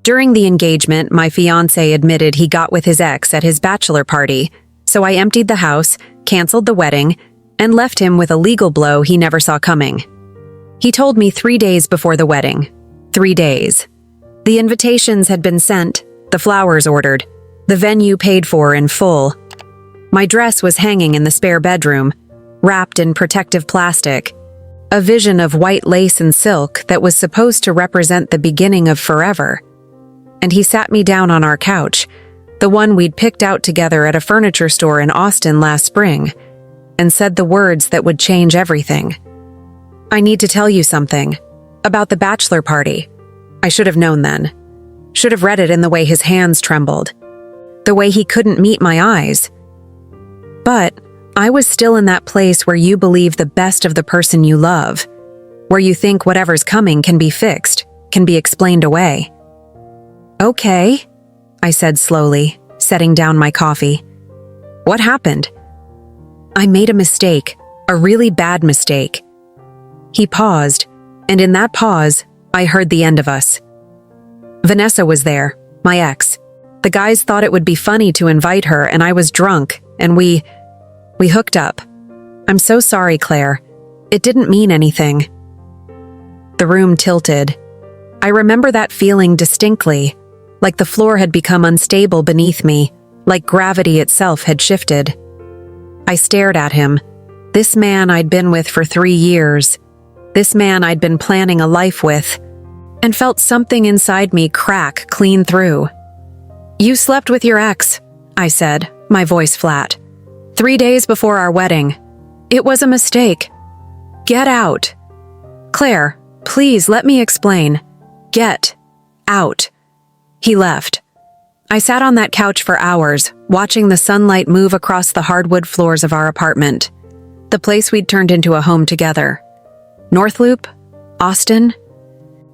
During the engagement, my fiancé admitted he got with his ex at his bachelor party, so I emptied the house, canceled the wedding, and left him with a legal blow he never saw coming. He told me 3 days before the wedding. 3 days. The invitations had been sent, the flowers ordered, the venue paid for in full. My dress was hanging in the spare bedroom, wrapped in protective plastic, a vision of white lace and silk that was supposed to represent the beginning of forever. And he sat me down on our couch, the one we'd picked out together at a furniture store in Austin last spring, and said the words that would change everything. "I need to tell you something. About the bachelor party. I should have known then. Should have read it in the way his hands trembled. The way he couldn't meet my eyes. But I was still in that place where you believe the best of the person you love, where you think whatever's coming can be fixed, can be explained away." "Okay," I said slowly, setting down my coffee. "What happened?" "I made a mistake, a really bad mistake." He paused, and in that pause, I heard the end of us. Vanessa was there, my ex. The guys thought it would be funny to invite her, and I was drunk, and we hooked up. "I'm so sorry, Claire. It didn't mean anything." The room tilted. I remember that feeling distinctly, like the floor had become unstable beneath me, like gravity itself had shifted. I stared at him, this man I'd been with for 3 years, this man I'd been planning a life with, and felt something inside me crack clean through. "You slept with your ex," I said, my voice flat. 3 days before our wedding. It was a mistake. Get out. Claire, please let me explain. Get out. He left. I sat on that couch for hours, watching the sunlight move across the hardwood floors of our apartment, the place we'd turned into a home together. North Loop? Austin?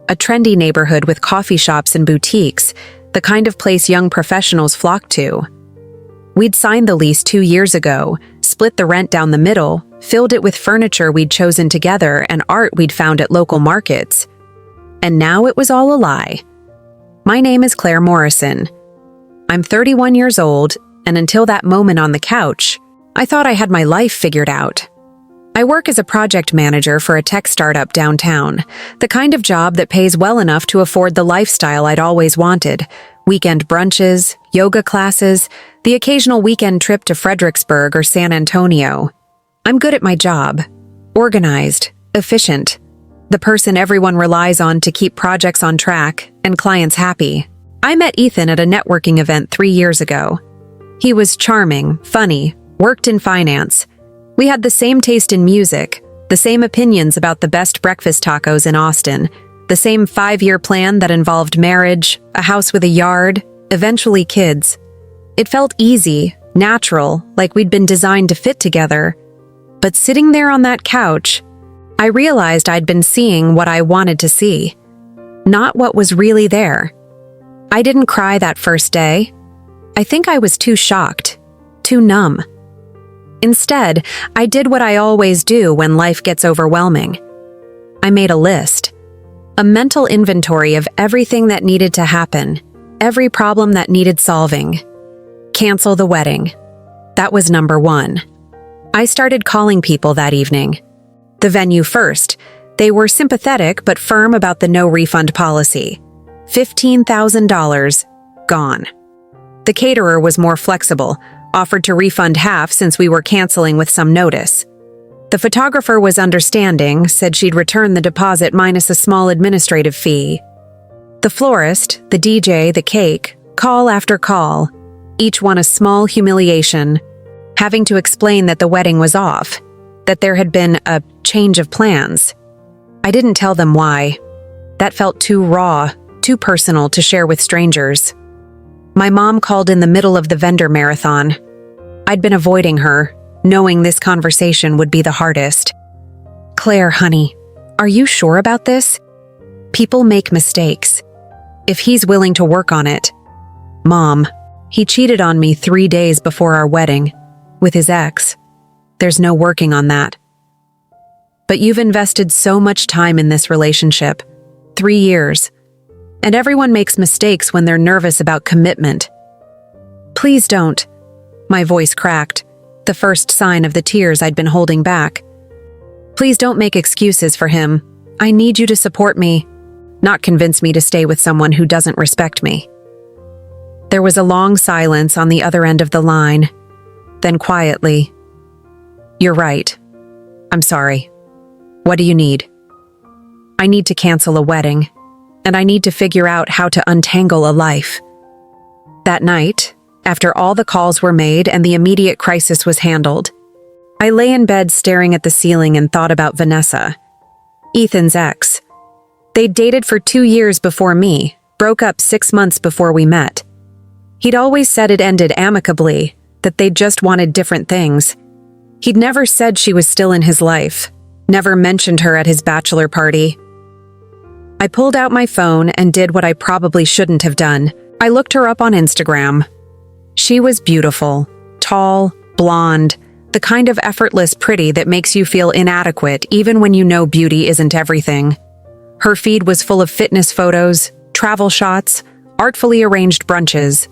A trendy neighborhood with coffee shops and boutiques, the kind of place young professionals flock to. We'd signed the lease 2 years ago, split the rent down the middle, filled it with furniture we'd chosen together and art we'd found at local markets. And now it was all a lie. My name is Claire Morrison. I'm 31 years old, and until that moment on the couch, I thought I had my life figured out. I work as a project manager for a tech startup downtown, the kind of job that pays well enough to afford the lifestyle I'd always wanted. Weekend brunches, yoga classes, the occasional weekend trip to Fredericksburg or San Antonio. I'm good at my job. Organized, efficient. The person everyone relies on to keep projects on track and clients happy. I met Ethan at a networking event 3 years ago. He was charming, funny, worked in finance. We had the same taste in music, the same opinions about the best breakfast tacos in Austin, the same 5-year plan that involved marriage, a house with a yard, eventually kids. It felt easy, natural, like we'd been designed to fit together. But sitting there on that couch, I realized I'd been seeing what I wanted to see, not what was really there. I didn't cry that first day. I think I was too shocked, too numb. Instead, I did what I always do when life gets overwhelming. I made a list, a mental inventory of everything that needed to happen, every problem that needed solving. Cancel the wedding. That was number 1. I started calling people that evening. The venue first. They were sympathetic but firm about the no refund policy. $15,000 gone. The caterer was more flexible, offered to refund half since we were canceling with some notice. The photographer was understanding, said she'd return the deposit minus a small administrative fee. The florist, the DJ, the cake, call after call, each one a small humiliation, having to explain that the wedding was off, that there had been a change of plans. I didn't tell them why. That felt too raw, too personal to share with strangers. My mom called in the middle of the vendor marathon. I'd been avoiding her, knowing this conversation would be the hardest. "Claire, honey, are you sure about this? People make mistakes. If he's willing to work on it." "Mom, he cheated on me 3 days before our wedding, with his ex. There's no working on that." "But you've invested so much time in this relationship. 3 years. And everyone makes mistakes when they're nervous about commitment. Please don't. My voice cracked, the first sign of the tears I'd been holding back. Please don't make excuses for him. I need you to support me, not convince me to stay with someone who doesn't respect me. There was a long silence on the other end of the line. Then quietly, "You're right. I'm sorry. What do you need?" "I need to cancel a wedding, and I need to figure out how to untangle a life." That night, after all the calls were made and the immediate crisis was handled, I lay in bed staring at the ceiling and thought about Vanessa, Ethan's ex. They'd dated for 2 years before me, broke up 6 months before we met. He'd always said it ended amicably, that they just wanted different things. He'd never said she was still in his life, never mentioned her at his bachelor party. I pulled out my phone and did what I probably shouldn't have done. I looked her up on Instagram. She was beautiful, tall, blonde, the kind of effortless pretty that makes you feel inadequate even when you know beauty isn't everything. Her feed was full of fitness photos, travel shots, artfully arranged brunches.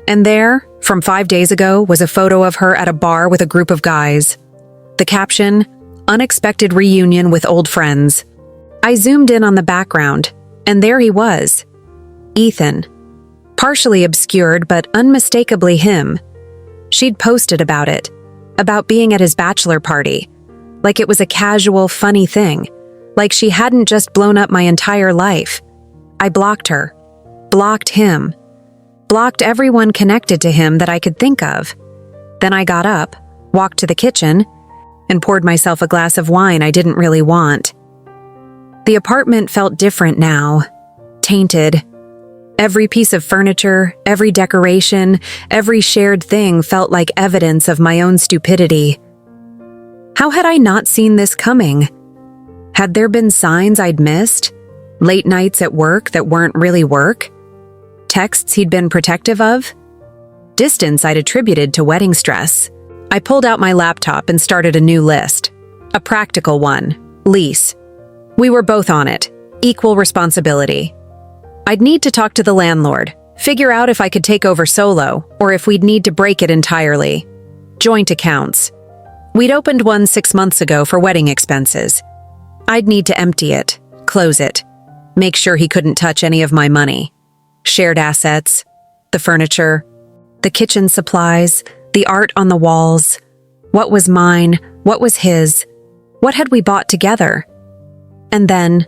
And there, from 5 days ago, was a photo of her at a bar with a group of guys. The caption, "Unexpected reunion with old friends." I zoomed in on the background, and there he was. Ethan. Partially obscured, but unmistakably him. She'd posted about it, about being at his bachelor party, like it was a casual, funny thing, like she hadn't just blown up my entire life. I blocked her, blocked him, blocked everyone connected to him that I could think of. Then I got up, walked to the kitchen, and poured myself a glass of wine I didn't really want. The apartment felt different now, tainted. Every piece of furniture, every decoration, every shared thing felt like evidence of my own stupidity. How had I not seen this coming? Had there been signs I'd missed? Late nights at work that weren't really work? Texts he'd been protective of? Distance I'd attributed to wedding stress. I pulled out my laptop and started a new list. A practical one. Lease. We were both on it. Equal responsibility. I'd need to talk to the landlord, figure out if I could take over solo, or if we'd need to break it entirely. Joint accounts. We'd opened one 6 months ago for wedding expenses. I'd need to empty it, close it, make sure he couldn't touch any of my money. Shared assets, the furniture, the kitchen supplies, the art on the walls. What was mine? What was his? What had we bought together? And then,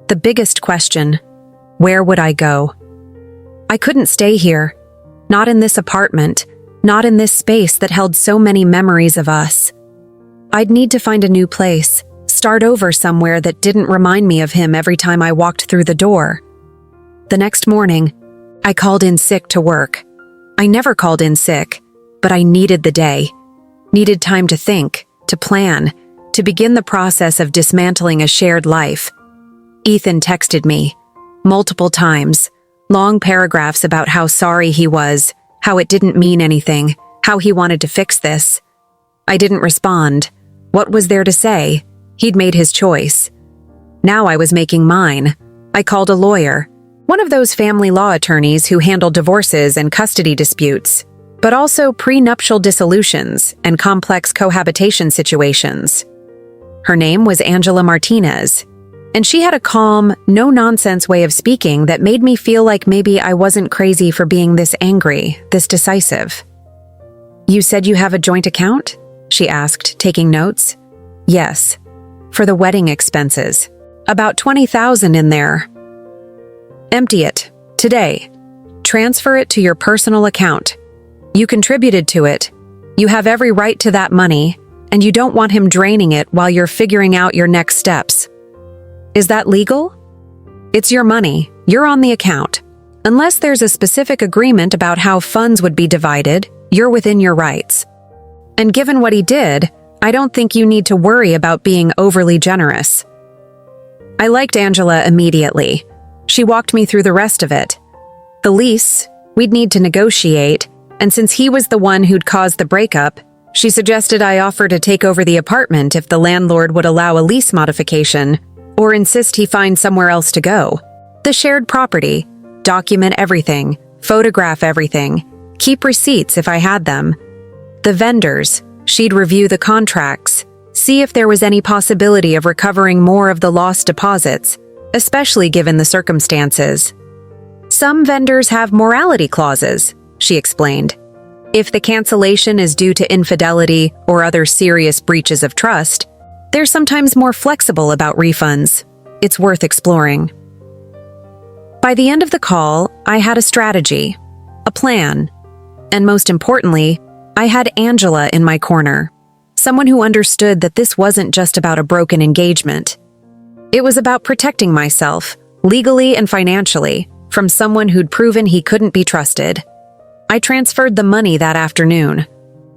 the biggest question, where would I go? I couldn't stay here. Not in this apartment, not in this space that held so many memories of us. I'd need to find a new place, start over somewhere that didn't remind me of him every time I walked through the door. The next morning, I called in sick to work. I never called in sick, but I needed the day. Needed time to think, to plan, to begin the process of dismantling a shared life. Ethan texted me. Multiple times, long paragraphs about how sorry he was, how it didn't mean anything, how he wanted to fix this. I didn't respond. What was there to say? He'd made his choice. Now I was making mine. I called a lawyer, one of those family law attorneys who handle divorces and custody disputes, but also prenuptial dissolutions and complex cohabitation situations. Her name was Angela Martinez. And she had a calm, no-nonsense way of speaking that made me feel like maybe I wasn't crazy for being this angry, this decisive. "You said you have a joint account?" she asked, taking notes. "Yes, for the wedding expenses. About $20,000 in there." "Empty it, today. Transfer it to your personal account. You contributed to it. You have every right to that money, and you don't want him draining it while you're figuring out your next steps. Is that legal? It's your money. You're on the account. Unless there's a specific agreement about how funds would be divided, you're within your rights. And given what he did, I don't think you need to worry about being overly generous." I liked Angela immediately. She walked me through the rest of it. The lease, we'd need to negotiate, and since he was the one who'd caused the breakup, she suggested I offer to take over the apartment if the landlord would allow a lease modification, or insist he find somewhere else to go. The shared property. Document everything. Photograph everything. Keep receipts if I had them. The vendors. She'd review the contracts. See if there was any possibility of recovering more of the lost deposits, especially given the circumstances. Some vendors have morality clauses, she explained. If the cancellation is due to infidelity or other serious breaches of trust, they're sometimes more flexible about refunds. It's worth exploring. By the end of the call, I had a strategy, a plan, and most importantly, I had Angela in my corner, someone who understood that this wasn't just about a broken engagement. It was about protecting myself, legally and financially, from someone who'd proven he couldn't be trusted. I transferred the money that afternoon.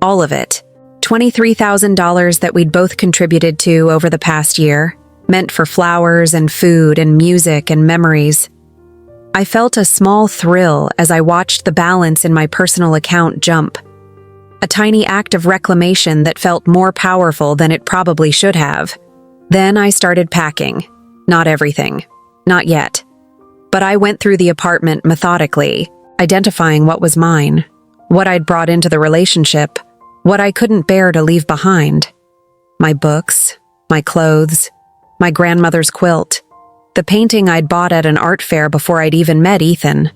All of it. $23,000 that we'd both contributed to over the past year, meant for flowers and food and music and memories. I felt a small thrill as I watched the balance in my personal account jump. A tiny act of reclamation that felt more powerful than it probably should have. Then I started packing. Not everything. Not yet. But I went through the apartment methodically, identifying what was mine, what I'd brought into the relationship, what I couldn't bear to leave behind. My books, my clothes, my grandmother's quilt, the painting I'd bought at an art fair before I'd even met Ethan.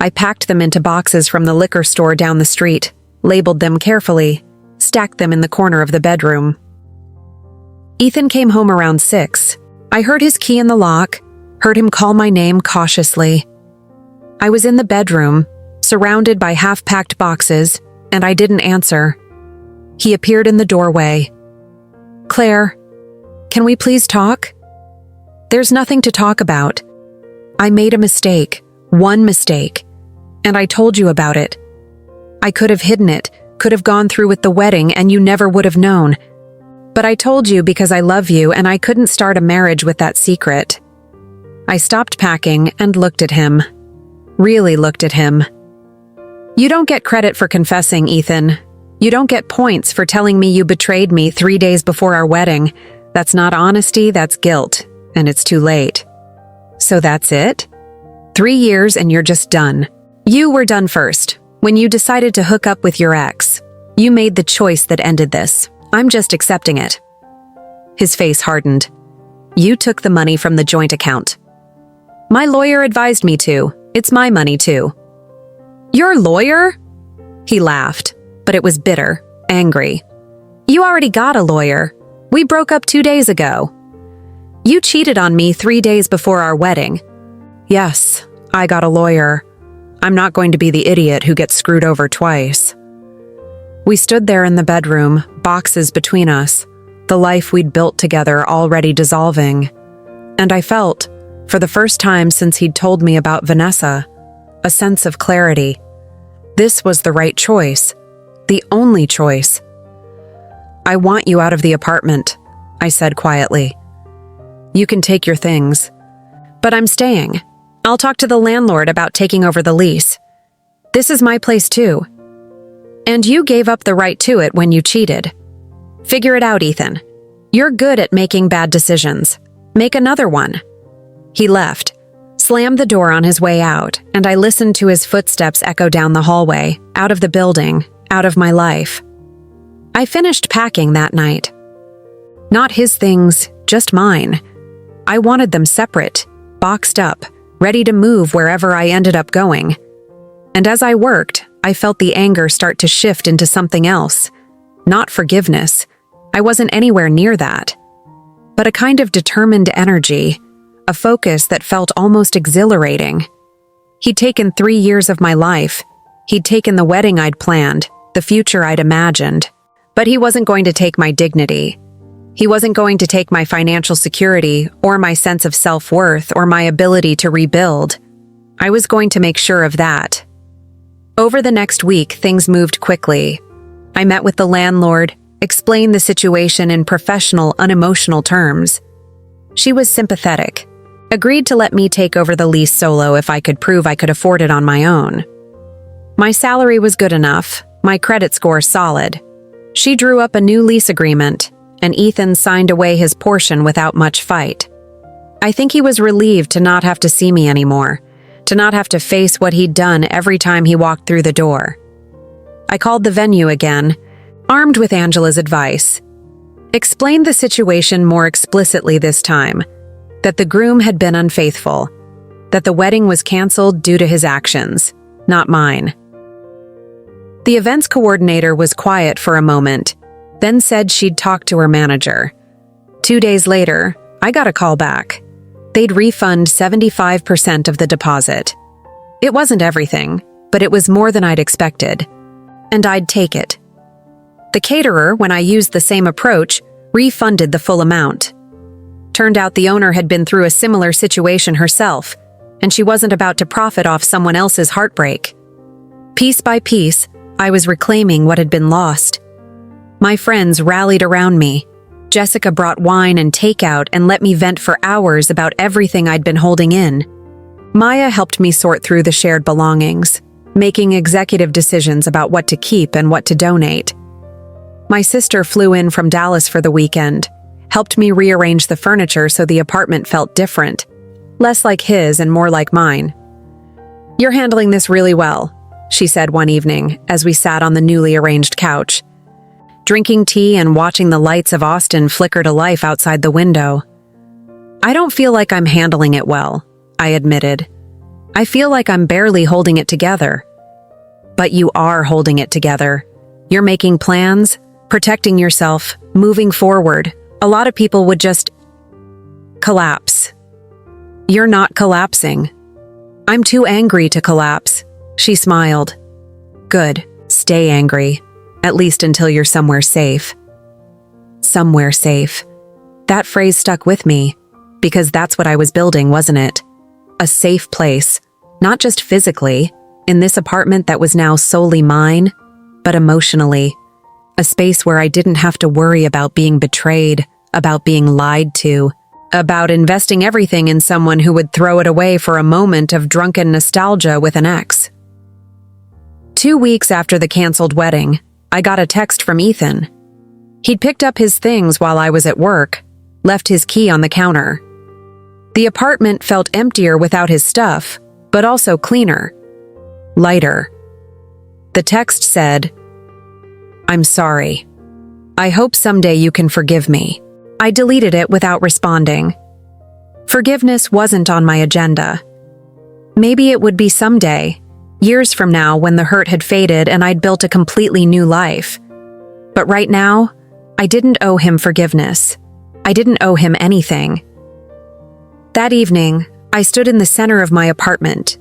I packed them into boxes from the liquor store down the street, labeled them carefully, stacked them in the corner of the bedroom. Ethan came home around 6. I heard his key in the lock, heard him call my name cautiously. I was in the bedroom, surrounded by half-packed boxes, and I didn't answer. He appeared in the doorway. "Claire, can we please talk?" "There's nothing to talk about. I made a mistake, one mistake, and I told you about it. I could have hidden it, could have gone through with the wedding, and you never would have known. But I told you because I love you and I couldn't start a marriage with that secret." I stopped packing and looked at him. Really looked at him. "You don't get credit for confessing, Ethan. You don't get points for telling me you betrayed me 3 days before our wedding. That's not honesty, that's guilt, and it's too late." "So that's it? 3 years and you're just done. You were done first, when you decided to hook up with your ex. You made the choice that ended this. I'm just accepting it." His face hardened. "You took the money from the joint account." "My lawyer advised me to. It's my money too." "Your lawyer?" He laughed, but it was bitter, angry. "You already got a lawyer. We broke up 2 days ago. You cheated on me 3 days before our wedding." "Yes, I got a lawyer. I'm not going to be the idiot who gets screwed over twice." We stood there in the bedroom, boxes between us, the life we'd built together already dissolving. And I felt, for the first time since he'd told me about Vanessa, a sense of clarity. This was the right choice, the only choice. "I want you out of the apartment," I said quietly. "You can take your things. But I'm staying. I'll talk to the landlord about taking over the lease. This is my place too. And you gave up the right to it when you cheated. Figure it out, Ethan. You're good at making bad decisions. Make another one." He left, slammed the door on his way out, and I listened to his footsteps echo down the hallway, out of the building, out of my life. I finished packing that night. Not his things, just mine. I wanted them separate, boxed up, ready to move wherever I ended up going. And as I worked, I felt the anger start to shift into something else. Not forgiveness. I wasn't anywhere near that. But a kind of determined energy, a focus that felt almost exhilarating. He'd taken 3 years of my life. He'd taken the wedding I'd planned, the future I'd imagined. But he wasn't going to take my dignity. He wasn't going to take my financial security or my sense of self-worth or my ability to rebuild. I was going to make sure of that. Over the next week, things moved quickly. I met with the landlord, explained the situation in professional, unemotional terms. She was sympathetic, agreed to let me take over the lease solo if I could prove I could afford it on my own. My salary was good enough, my credit score solid. She drew up a new lease agreement, and Ethan signed away his portion without much fight. I think he was relieved to not have to see me anymore, to not have to face what he'd done every time he walked through the door. I called the venue again, armed with Angela's advice. Explained the situation more explicitly this time, that the groom had been unfaithful, that the wedding was canceled due to his actions, not mine. The events coordinator was quiet for a moment, then said she'd talk to her manager. 2 days later, I got a call back. They'd refund 75% of the deposit. It wasn't everything, but it was more than I'd expected, and I'd take it. The caterer, when I used the same approach, refunded the full amount. Turned out the owner had been through a similar situation herself, and she wasn't about to profit off someone else's heartbreak. Piece by piece, I was reclaiming what had been lost. My friends rallied around me. Jessica brought wine and takeout and let me vent for hours about everything I'd been holding in. Maya helped me sort through the shared belongings, making executive decisions about what to keep and what to donate. My sister flew in from Dallas for the weekend, helped me rearrange the furniture so the apartment felt different, less like his and more like mine. "You're handling this really well," she said one evening as we sat on the newly arranged couch. Drinking tea and watching the lights of Austin flicker to life outside the window. "I don't feel like I'm handling it well," I admitted. "I feel like I'm barely holding it together." "But you are holding it together. You're making plans, protecting yourself, moving forward. A lot of people would just collapse." "You're not collapsing." "I'm too angry to collapse," she smiled. "Good, stay angry. At least until you're somewhere safe." Somewhere safe. That phrase stuck with me, because that's what I was building, wasn't it? A safe place, not just physically, in this apartment that was now solely mine, but emotionally. A space where I didn't have to worry about being betrayed, about being lied to, about investing everything in someone who would throw it away for a moment of drunken nostalgia with an ex. 2 weeks after the canceled wedding, I got a text from Ethan. He'd picked up his things while I was at work, left his key on the counter. The apartment felt emptier without his stuff, but also cleaner, lighter. The text said, "I'm sorry. I hope someday you can forgive me." I deleted it without responding. Forgiveness wasn't on my agenda. Maybe it would be someday, years from now when the hurt had faded and I'd built a completely new life. But right now, I didn't owe him forgiveness. I didn't owe him anything. That evening, I stood in the center of my apartment,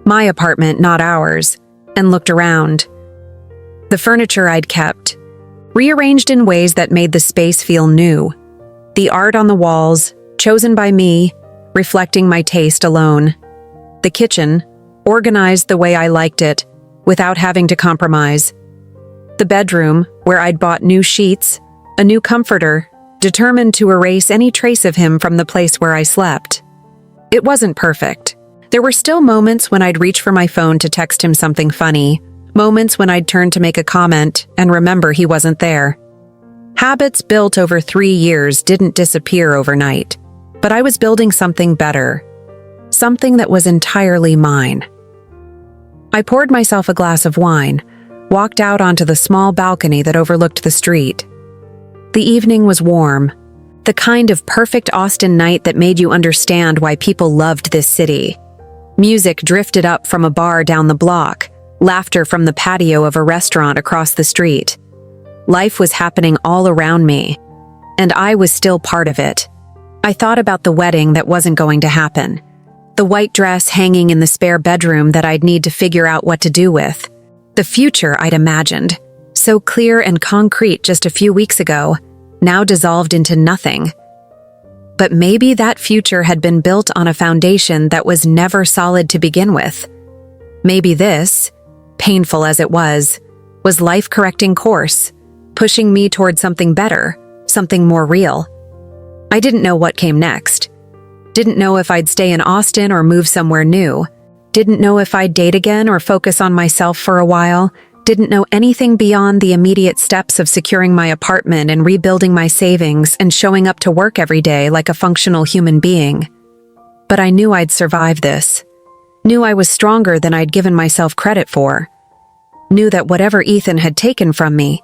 not ours, and looked around. The furniture I'd kept, rearranged in ways that made the space feel new. The art on the walls, chosen by me, reflecting my taste alone. The kitchen, organized the way I liked it, without having to compromise. The bedroom, where I'd bought new sheets, a new comforter, determined to erase any trace of him from the place where I slept. It wasn't perfect. There were still moments when I'd reach for my phone to text him something funny, moments when I'd turn to make a comment and remember he wasn't there. Habits built over 3 years didn't disappear overnight, but I was building something better, something that was entirely mine. I poured myself a glass of wine, walked out onto the small balcony that overlooked the street. The evening was warm, the kind of perfect Austin night that made you understand why people loved this city. Music drifted up from a bar down the block, laughter from the patio of a restaurant across the street. Life was happening all around me, and I was still part of it. I thought about the wedding that wasn't going to happen, the white dress hanging in the spare bedroom that I'd need to figure out what to do with, the future I'd imagined, so clear and concrete just a few weeks ago, now dissolved into nothing. But maybe that future had been built on a foundation that was never solid to begin with. Maybe this, painful as it was life-correcting course, pushing me toward something better, something more real. I didn't know what came next. Didn't know if I'd stay in Austin or move somewhere new. Didn't know if I'd date again or focus on myself for a while. Didn't know anything beyond the immediate steps of securing my apartment and rebuilding my savings and showing up to work every day like a functional human being. But I knew I'd survive this. Knew I was stronger than I'd given myself credit for. Knew that whatever Ethan had taken from me,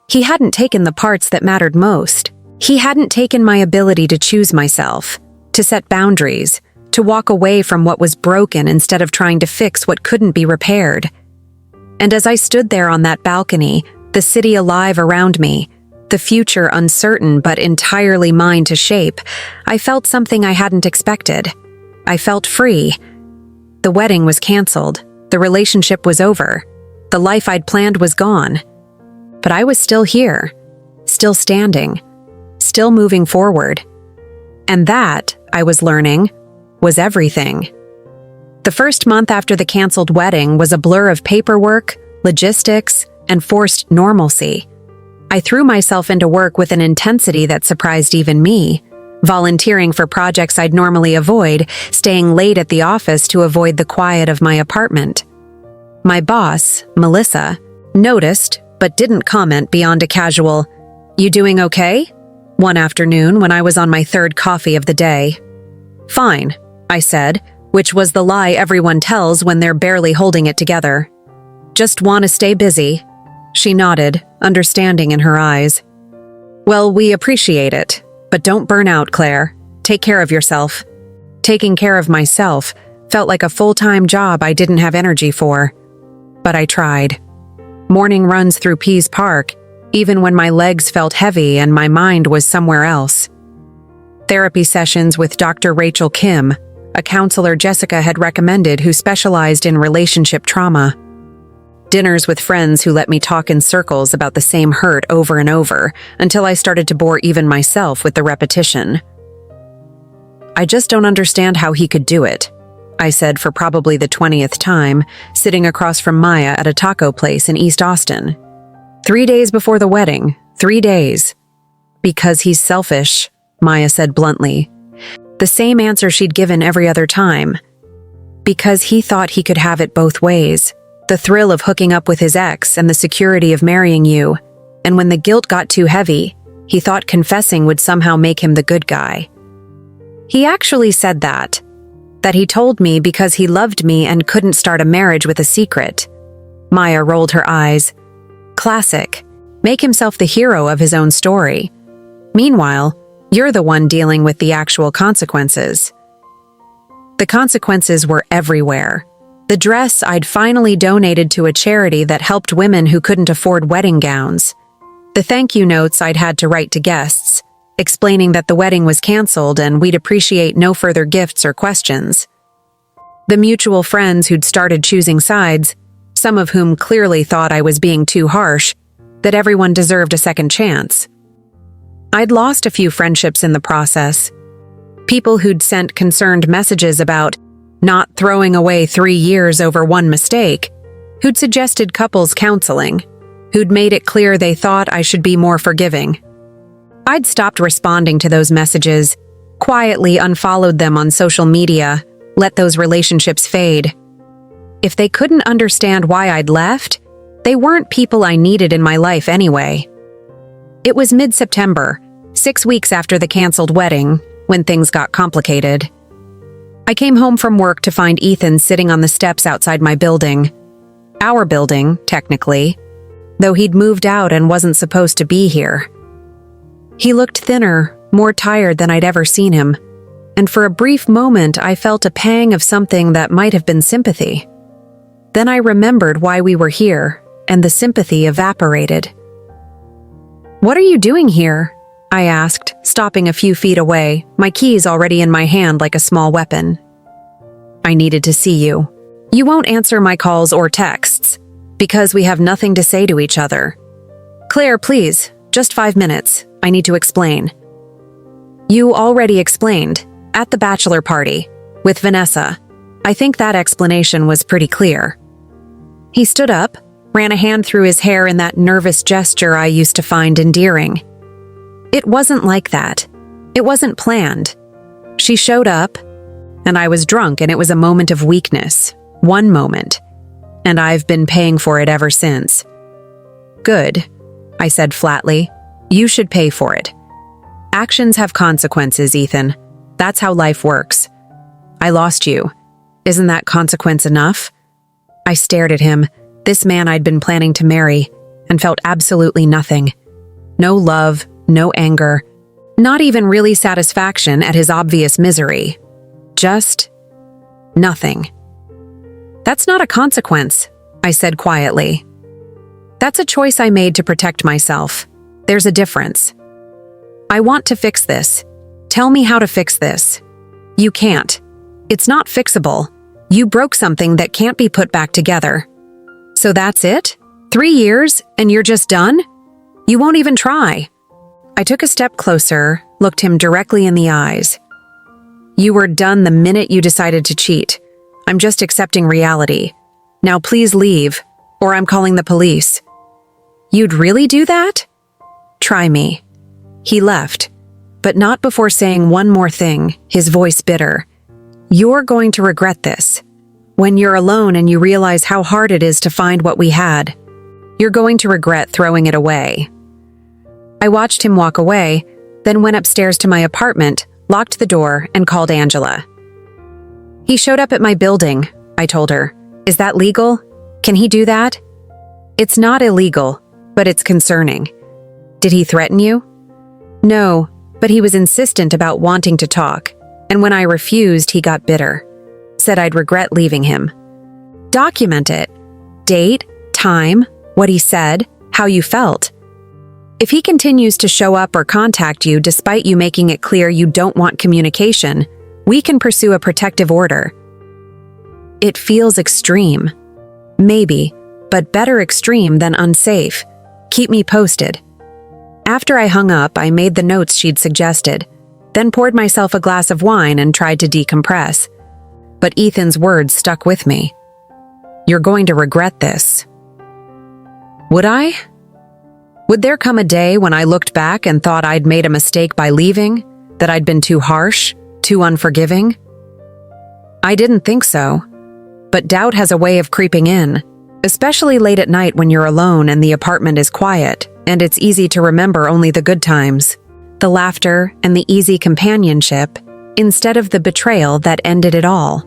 he hadn't taken the parts that mattered most. He hadn't taken my ability to choose myself, to set boundaries, to walk away from what was broken instead of trying to fix what couldn't be repaired. And as I stood there on that balcony, the city alive around me, the future uncertain but entirely mine to shape, I felt something I hadn't expected. I felt free. The wedding was canceled. The relationship was over. The life I'd planned was gone. But I was still here, still standing, still moving forward. And that, I was learning, was everything. The first month after the canceled wedding was a blur of paperwork, logistics, and forced normalcy. I threw myself into work with an intensity that surprised even me, volunteering for projects I'd normally avoid, staying late at the office to avoid the quiet of my apartment. My boss, Melissa, noticed, but didn't comment beyond a casual, "You doing okay?" one afternoon when I was on my third coffee of the day. "Fine," I said, which was the lie everyone tells when they're barely holding it together. "Just want to stay busy." She nodded, understanding in her eyes. "Well, we appreciate it, but don't burn out, Claire. Take care of yourself." Taking care of myself felt like a full-time job I didn't have energy for. But I tried. Morning runs through Pease Park, even when my legs felt heavy and my mind was somewhere else. Therapy sessions with Dr. Rachel Kim, a counselor Jessica had recommended who specialized in relationship trauma. Dinners with friends who let me talk in circles about the same hurt over and over until I started to bore even myself with the repetition. "I just don't understand how he could do it," I said for probably the 20th time, sitting across from Maya at a taco place in East Austin. 3 days before the wedding, 3 days. "Because he's selfish," Maya said bluntly. The same answer she'd given every other time. "Because he thought he could have it both ways. The thrill of hooking up with his ex and the security of marrying you. And when the guilt got too heavy, he thought confessing would somehow make him the good guy." He actually said that he told me because he loved me and couldn't start a marriage with a secret. Maya rolled her eyes. Classic. Make himself the hero of his own story. Meanwhile, you're the one dealing with the actual consequences. The consequences were everywhere. The dress I'd finally donated to a charity that helped women who couldn't afford wedding gowns. The thank you notes I'd had to write to guests, explaining that the wedding was canceled and we'd appreciate no further gifts or questions. The mutual friends who'd started choosing sides, some of whom clearly thought I was being too harsh, that everyone deserved a second chance. I'd lost a few friendships in the process. People who'd sent concerned messages about not throwing away 3 years over one mistake, who'd suggested couples counseling, who'd made it clear they thought I should be more forgiving. I'd stopped responding to those messages, quietly unfollowed them on social media, let those relationships fade. If they couldn't understand why I'd left, they weren't people I needed in my life anyway. It was mid-September, 6 weeks after the canceled wedding, when things got complicated. I came home from work to find Ethan sitting on the steps outside my building. Our building, technically, though he'd moved out and wasn't supposed to be here. He looked thinner, more tired than I'd ever seen him, and for a brief moment I felt a pang of something that might have been sympathy. Then I remembered why we were here, and the sympathy evaporated. "What are you doing here?" I asked, stopping a few feet away, my keys already in my hand like a small weapon. "I needed to see you. You won't answer my calls or texts, because we have nothing to say to each other. Claire, please, just 5 minutes. I need to explain." "You already explained, at the bachelor party, with Vanessa. I think that explanation was pretty clear." He stood up, ran a hand through his hair in that nervous gesture I used to find endearing. It wasn't like that. It wasn't planned. She showed up, and I was drunk, and it was a moment of weakness. One moment. And I've been paying for it ever since. "Good," I said flatly. "You should pay for it. Actions have consequences, Ethan. That's how life works. I lost you. Isn't that consequence enough? I stared at him, this man I'd been planning to marry, and felt absolutely nothing. No love, no anger, not even really satisfaction at his obvious misery. Just nothing. That's not a consequence, I said quietly. That's a choice I made to protect myself. There's a difference. I want to fix this. Tell me how to fix this. You can't. It's not fixable. You broke something that can't be put back together. So that's it? 3 years and you're just done? You won't even try. I took a step closer, looked him directly in the eyes. You were done the minute you decided to cheat. I'm just accepting reality. Now please leave, or I'm calling the police. You'd really do that? Try me. He left, but not before saying one more thing, his voice bitter. You're going to regret this. When you're alone and you realize how hard it is to find what we had, you're going to regret throwing it away. I watched him walk away, then went upstairs to my apartment, locked the door, and called Angela. He showed up at my building, I told her. Is that legal? Can he do that? It's not illegal, but it's concerning. Did he threaten you? No, but he was insistent about wanting to talk, and when I refused, he got bitter. Said I'd regret leaving him. Document it. Date, time, what he said, how you felt. If he continues to show up or contact you despite you making it clear you don't want communication, we can pursue a protective order. It feels extreme. Maybe, but better extreme than unsafe. Keep me posted. After I hung up, I made the notes she'd suggested, then poured myself a glass of wine and tried to decompress. But Ethan's words stuck with me. You're going to regret this. Would I? Would there come a day when I looked back and thought I'd made a mistake by leaving? That I'd been too harsh, too unforgiving? I didn't think so. But doubt has a way of creeping in, especially late at night when you're alone and the apartment is quiet, and it's easy to remember only the good times, the laughter and the easy companionship, instead of the betrayal that ended it all.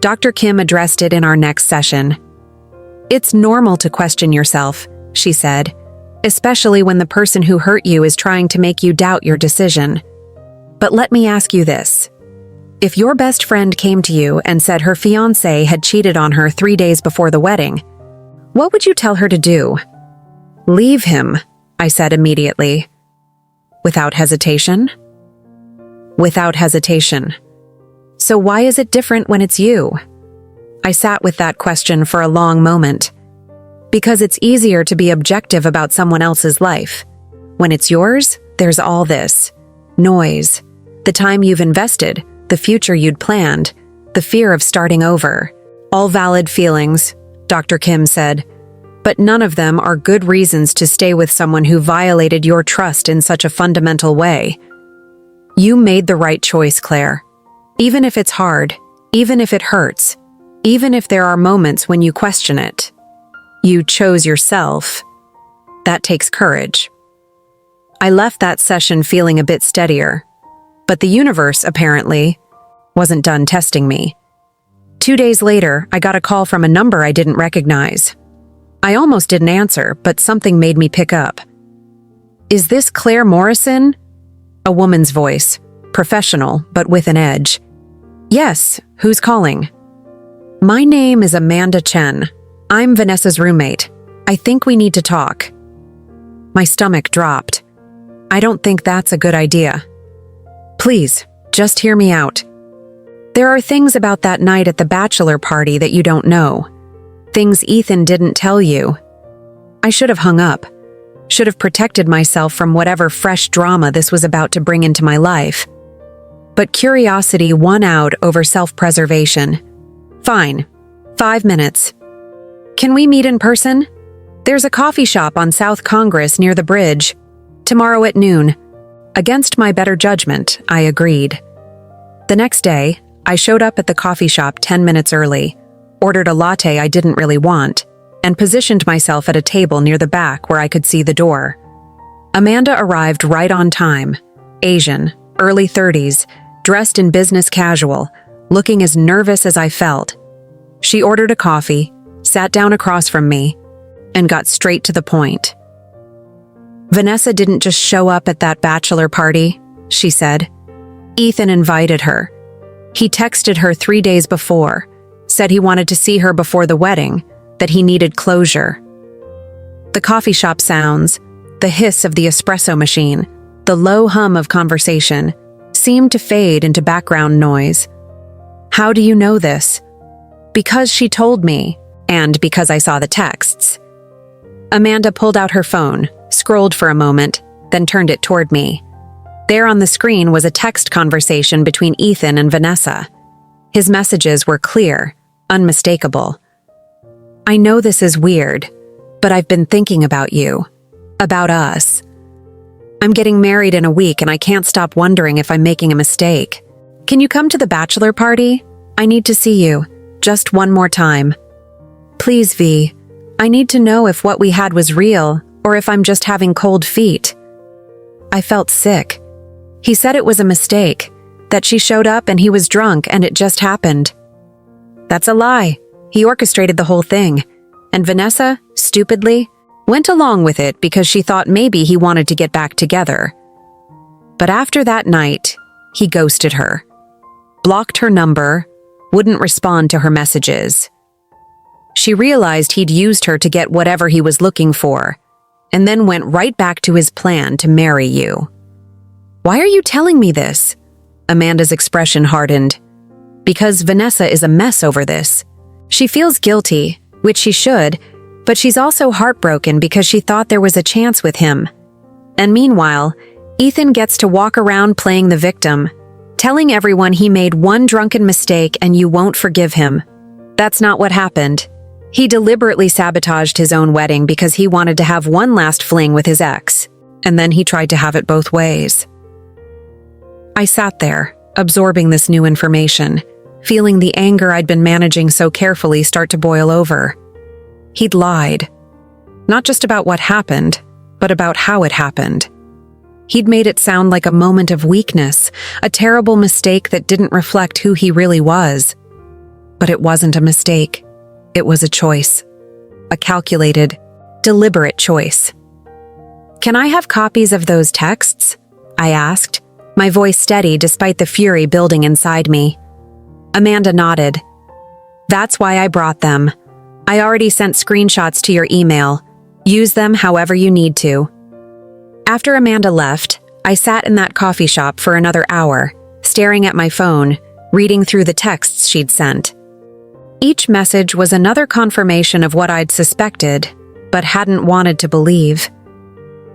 Dr. Kim addressed it in our next session. It's normal to question yourself, she said, especially when the person who hurt you is trying to make you doubt your decision. But let me ask you this. If your best friend came to you and said her fiancé had cheated on her 3 days before the wedding, what would you tell her to do? Leave him, I said immediately. Without hesitation? Without hesitation. So why is it different when it's you? I sat with that question for a long moment. Because it's easier to be objective about someone else's life. When it's yours, there's all this. Noise. The time you've invested, the future you'd planned, the fear of starting over. All valid feelings, Dr. Kim said. But none of them are good reasons to stay with someone who violated your trust in such a fundamental way. You made the right choice, Claire. Even if it's hard, even if it hurts, even if there are moments when you question it. You chose yourself. That takes courage. I left that session feeling a bit steadier, but the universe, apparently, wasn't done testing me. 2 days later, I got a call from a number I didn't recognize. I almost didn't answer, but something made me pick up. Is this Claire Morrison? A woman's voice, professional, but with an edge. Yes, who's calling? My name is Amanda Chen. I'm Vanessa's roommate. I think we need to talk. My stomach dropped. I don't think that's a good idea. Please, just hear me out. There are things about that night at the bachelor party that you don't know. Things Ethan didn't tell you. I should have hung up. Should have protected myself from whatever fresh drama this was about to bring into my life. But curiosity won out over self-preservation. Fine. 5 minutes. Can we meet in person? There's a coffee shop on South Congress near the bridge. Tomorrow at noon. Against my better judgment, I agreed. The next day, I showed up at the coffee shop 10 minutes early, ordered a latte I didn't really want, and positioned myself at a table near the back where I could see the door. Amanda arrived right on time. Asian, early 30s, dressed in business casual, looking as nervous as I felt. She ordered a coffee, sat down across from me, and got straight to the point. "Vanessa didn't just show up at that bachelor party," she said. "Ethan invited her. He texted her 3 days before, said he wanted to see her before the wedding, that he needed closure." The coffee shop sounds, the hiss of the espresso machine, the low hum of conversation, seemed to fade into background noise. "How do you know this?" "Because she told me, and because I saw the texts." Amanda pulled out her phone, scrolled for a moment, then turned it toward me. There on the screen was a text conversation between Ethan and Vanessa. His messages were clear, unmistakable. "I know this is weird, but I've been thinking about you. About us. I'm getting married in a week and I can't stop wondering if I'm making a mistake. Can you come to the bachelor party? I need to see you, just one more time. Please, V. I need to know if what we had was real or if I'm just having cold feet." I felt sick. He said it was a mistake, that she showed up and he was drunk and it just happened. That's a lie. He orchestrated the whole thing. And Vanessa, stupidly, went along with it because she thought maybe he wanted to get back together. But after that night, he ghosted her. Blocked her number, wouldn't respond to her messages. She realized he'd used her to get whatever he was looking for, and then went right back to his plan to marry you. "Why are you telling me this?" Amanda's expression hardened. "Because Vanessa is a mess over this. She feels guilty, which she should, but she's also heartbroken because she thought there was a chance with him. And meanwhile, Ethan gets to walk around playing the victim, telling everyone he made one drunken mistake and you won't forgive him. That's not what happened. He deliberately sabotaged his own wedding because he wanted to have one last fling with his ex, and then he tried to have it both ways." I sat there, absorbing this new information, feeling the anger I'd been managing so carefully start to boil over. He'd lied. Not just about what happened, but about how it happened. He'd made it sound like a moment of weakness, a terrible mistake that didn't reflect who he really was. But it wasn't a mistake. It was a choice. A calculated, deliberate choice. "Can I have copies of those texts?" I asked, my voice steady despite the fury building inside me. Amanda nodded. "That's why I brought them. I already sent screenshots to your email. Use them however you need to." After Amanda left, I sat in that coffee shop for another hour, staring at my phone, reading through the texts she'd sent. Each message was another confirmation of what I'd suspected, but hadn't wanted to believe.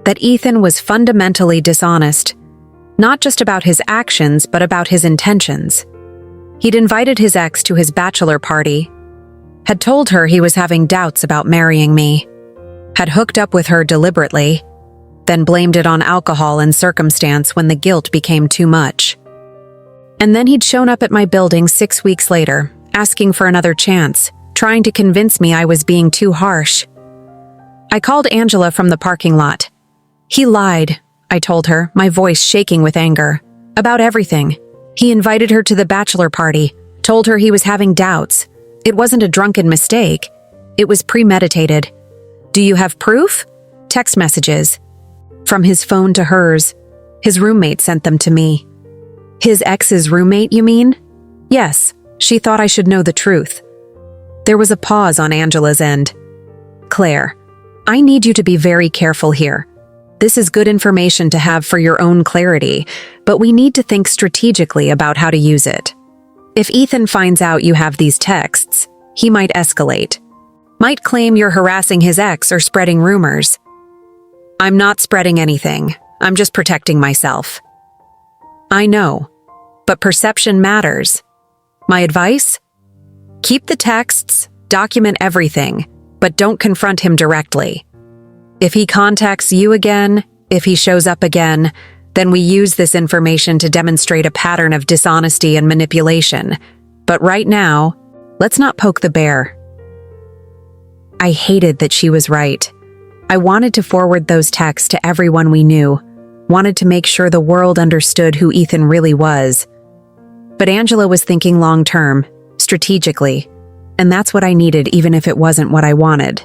That Ethan was fundamentally dishonest, not just about his actions, but about his intentions. He'd invited his ex to his bachelor party, had told her he was having doubts about marrying me, had hooked up with her deliberately, then blamed it on alcohol and circumstance when the guilt became too much. And then he'd shown up at my building 6 weeks later, asking for another chance, trying to convince me I was being too harsh. I called Angela from the parking lot. "He lied," I told her, my voice shaking with anger. "About everything. He invited her to the bachelor party, told her he was having doubts. It wasn't a drunken mistake. It was premeditated. Do you have proof?" Text messages. From his phone to hers. His roommate sent them to me. "His ex's roommate, you mean?" "Yes, she thought I should know the truth." There was a pause on Angela's end. "Claire, I need you to be very careful here. This is good information to have for your own clarity, but we need to think strategically about how to use it. If Ethan finds out you have these texts, he might escalate. Might claim you're harassing his ex or spreading rumors." "I'm not spreading anything. I'm just protecting myself." "I know, but perception matters. My advice? Keep the texts, document everything, but don't confront him directly. If he contacts you again, if he shows up again, then we use this information to demonstrate a pattern of dishonesty and manipulation. But right now, let's not poke the bear." I hated that she was right. I wanted to forward those texts to everyone we knew, wanted to make sure the world understood who Ethan really was, But Angela was thinking long-term, strategically, and that's what I needed even if it wasn't what I wanted.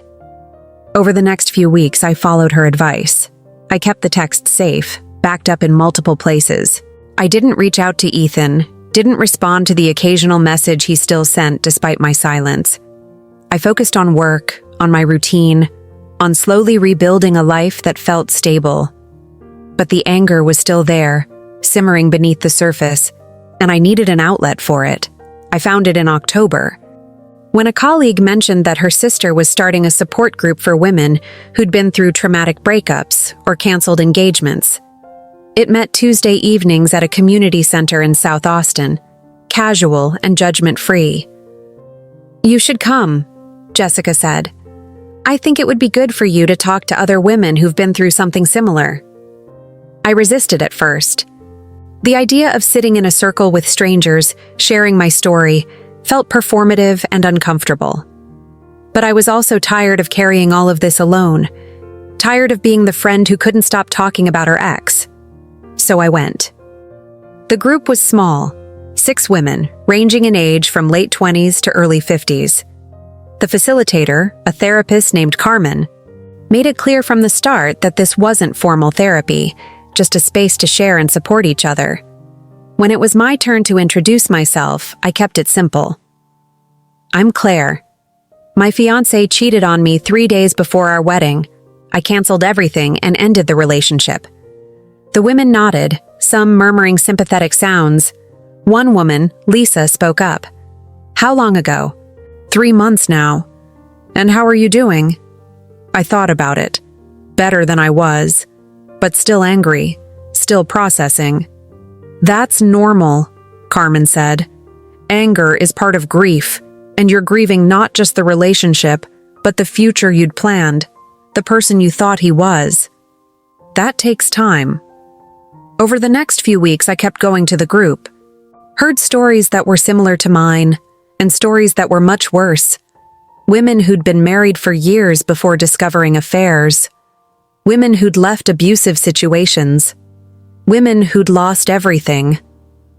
Over the next few weeks, I followed her advice. I kept the text safe, backed up in multiple places. I didn't reach out to Ethan, didn't respond to the occasional message he still sent despite my silence. I focused on work, on my routine, on slowly rebuilding a life that felt stable. But the anger was still there, simmering beneath the surface, and I needed an outlet for it. I found it in October, when a colleague mentioned that her sister was starting a support group for women who'd been through traumatic breakups or canceled engagements. It met Tuesday evenings at a community center in South Austin, casual and judgment-free. "You should come," Jessica said. "I think it would be good for you to talk to other women who've been through something similar." I resisted at first. The idea of sitting in a circle with strangers, sharing my story, felt performative and uncomfortable. But I was also tired of carrying all of this alone, tired of being the friend who couldn't stop talking about her ex. So I went. The group was small, 6 women, ranging in age from late 20s to early 50s. The facilitator, a therapist named Carmen, made it clear from the start that this wasn't formal therapy, just a space to share and support each other. When it was my turn to introduce myself, I kept it simple. "I'm Claire. My fiancé cheated on me 3 days before our wedding. I canceled everything and ended the relationship." The women nodded, some murmuring sympathetic sounds. One woman, Lisa, spoke up. "How long ago?" 3 months now." "And how are you doing?" I thought about it. Better than I was, but still angry, still processing. "That's normal," Carmen said. "Anger is part of grief, and you're grieving not just the relationship, but the future you'd planned, the person you thought he was. That takes time." Over the next few weeks, I kept going to the group, heard stories that were similar to mine, and stories that were much worse. Women who'd been married for years before discovering affairs. Women who'd left abusive situations. Women who'd lost everything.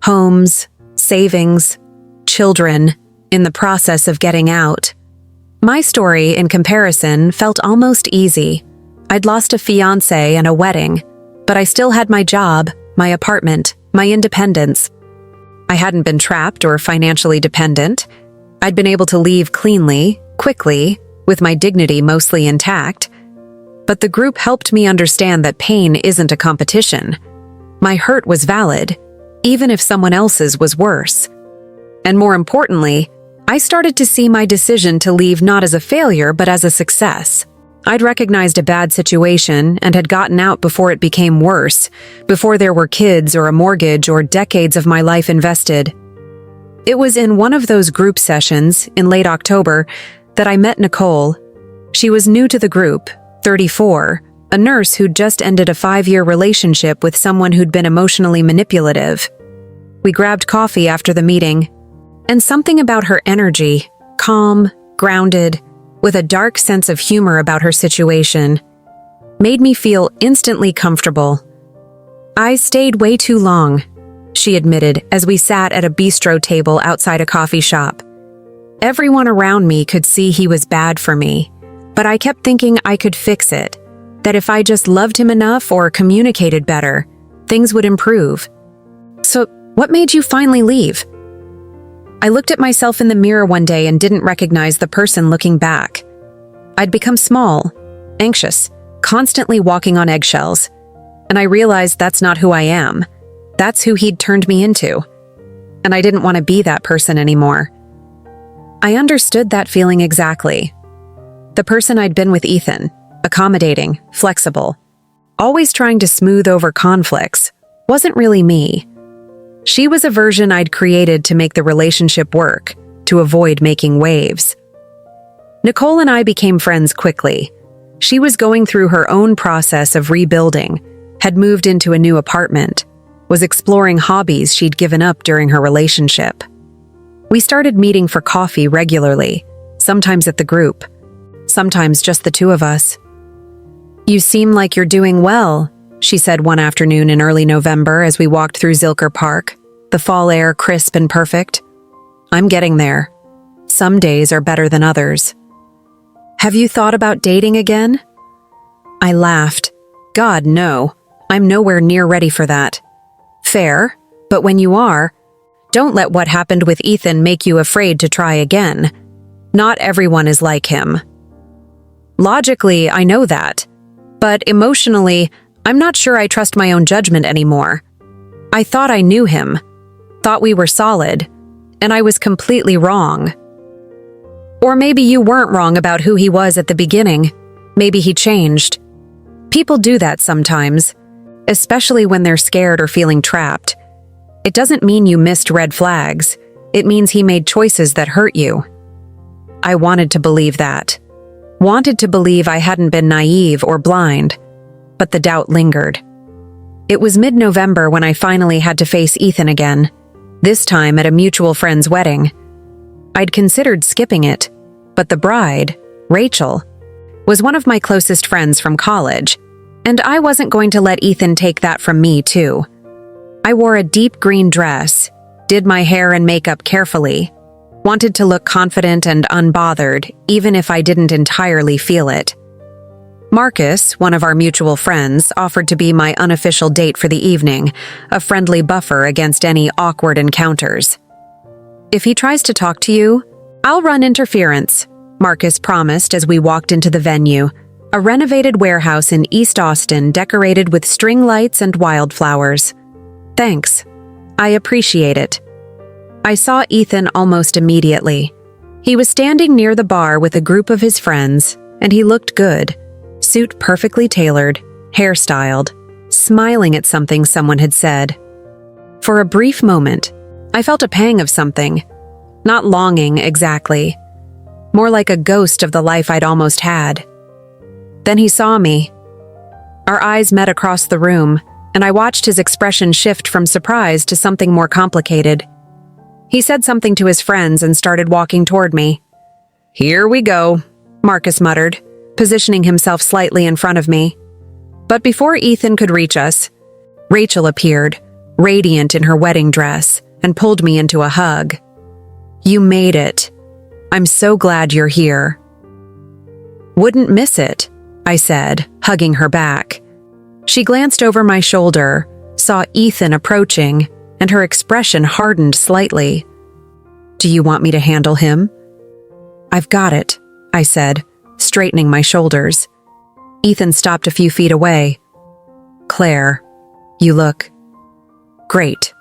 Homes, savings, children, in the process of getting out. My story, in comparison, felt almost easy. I'd lost a fiancé and a wedding, but I still had my job, my apartment, my independence. I hadn't been trapped or financially dependent. I'd been able to leave cleanly, quickly, with my dignity mostly intact. But the group helped me understand that pain isn't a competition. My hurt was valid, even if someone else's was worse. And more importantly, I started to see my decision to leave not as a failure but as a success. I'd recognized a bad situation and had gotten out before it became worse, before there were kids or a mortgage or decades of my life invested. It was in one of those group sessions in late October that I met Nicole. She was new to the group, 34, a nurse who'd just ended a 5-year relationship with someone who'd been emotionally manipulative. We grabbed coffee after the meeting, and something about her energy, calm, grounded, with a dark sense of humor about her situation, made me feel instantly comfortable. "I stayed way too long," she admitted as we sat at a bistro table outside a coffee shop. Everyone around me could see he was bad for me, but I kept thinking I could fix it, that if I just loved him enough or communicated better, things would improve. "So, what made you finally leave?" I looked at myself in the mirror one day and didn't recognize the person looking back. I'd become small, anxious, constantly walking on eggshells, and I realized that's not who I am. That's who he'd turned me into. And I didn't want to be that person anymore. I understood that feeling exactly. The person I'd been with Ethan, accommodating, flexible, always trying to smooth over conflicts, wasn't really me. She was a version I'd created to make the relationship work, to avoid making waves. Nicole and I became friends quickly. She was going through her own process of rebuilding, had moved into a new apartment, was exploring hobbies she'd given up during her relationship. We started meeting for coffee regularly, sometimes at the group, sometimes just the two of us. "You seem like you're doing well," she said one afternoon in early November as we walked through Zilker Park. the fall air crisp and perfect. I'm getting there. Some days are better than others. Have you thought about dating again? I laughed. God, no. I'm nowhere near ready for that. Fair, but when you are, don't let what happened with Ethan make you afraid to try again. Not everyone is like him. Logically, I know that. But emotionally, I'm not sure I trust my own judgment anymore. I thought I knew him, thought we were solid, and I was completely wrong. Or maybe you weren't wrong about who he was at the beginning. Maybe he changed. People do that sometimes, especially when they're scared or feeling trapped. It doesn't mean you missed red flags. It means he made choices that hurt you. I wanted to believe that. Wanted to believe I hadn't been naive or blind, but the doubt lingered. It was mid-November when I finally had to face Ethan again, this time at a mutual friend's wedding. I'd considered skipping it, but the bride, Rachel, was one of my closest friends from college, and I wasn't going to let Ethan take that from me, too. I wore a deep green dress, did my hair and makeup carefully, wanted to look confident and unbothered, even if I didn't entirely feel it. Marcus, one of our mutual friends, offered to be my unofficial date for the evening, a friendly buffer against any awkward encounters. If he tries to talk to you, I'll run interference, Marcus promised as we walked into the venue, a renovated warehouse in East Austin decorated with string lights and wildflowers. Thanks. I appreciate it. I saw Ethan almost immediately. He was standing near the bar with a group of his friends, and he looked good. Suit perfectly tailored, hairstyled, smiling at something someone had said. For a brief moment, I felt a pang of something. Not longing, exactly. More like a ghost of the life I'd almost had. Then he saw me. Our eyes met across the room, and I watched his expression shift from surprise to something more complicated. He said something to his friends and started walking toward me. "Here we go," Marcus muttered, positioning himself slightly in front of me. But before Ethan could reach us, Rachel appeared, radiant in her wedding dress, and pulled me into a hug. "You made it. I'm so glad you're here." "Wouldn't miss it," I said, hugging her back. She glanced over my shoulder, saw Ethan approaching, and her expression hardened slightly. "Do you want me to handle him?" "I've got it," I said, straightening my shoulders. Ethan stopped a few feet away. "Claire, you look great."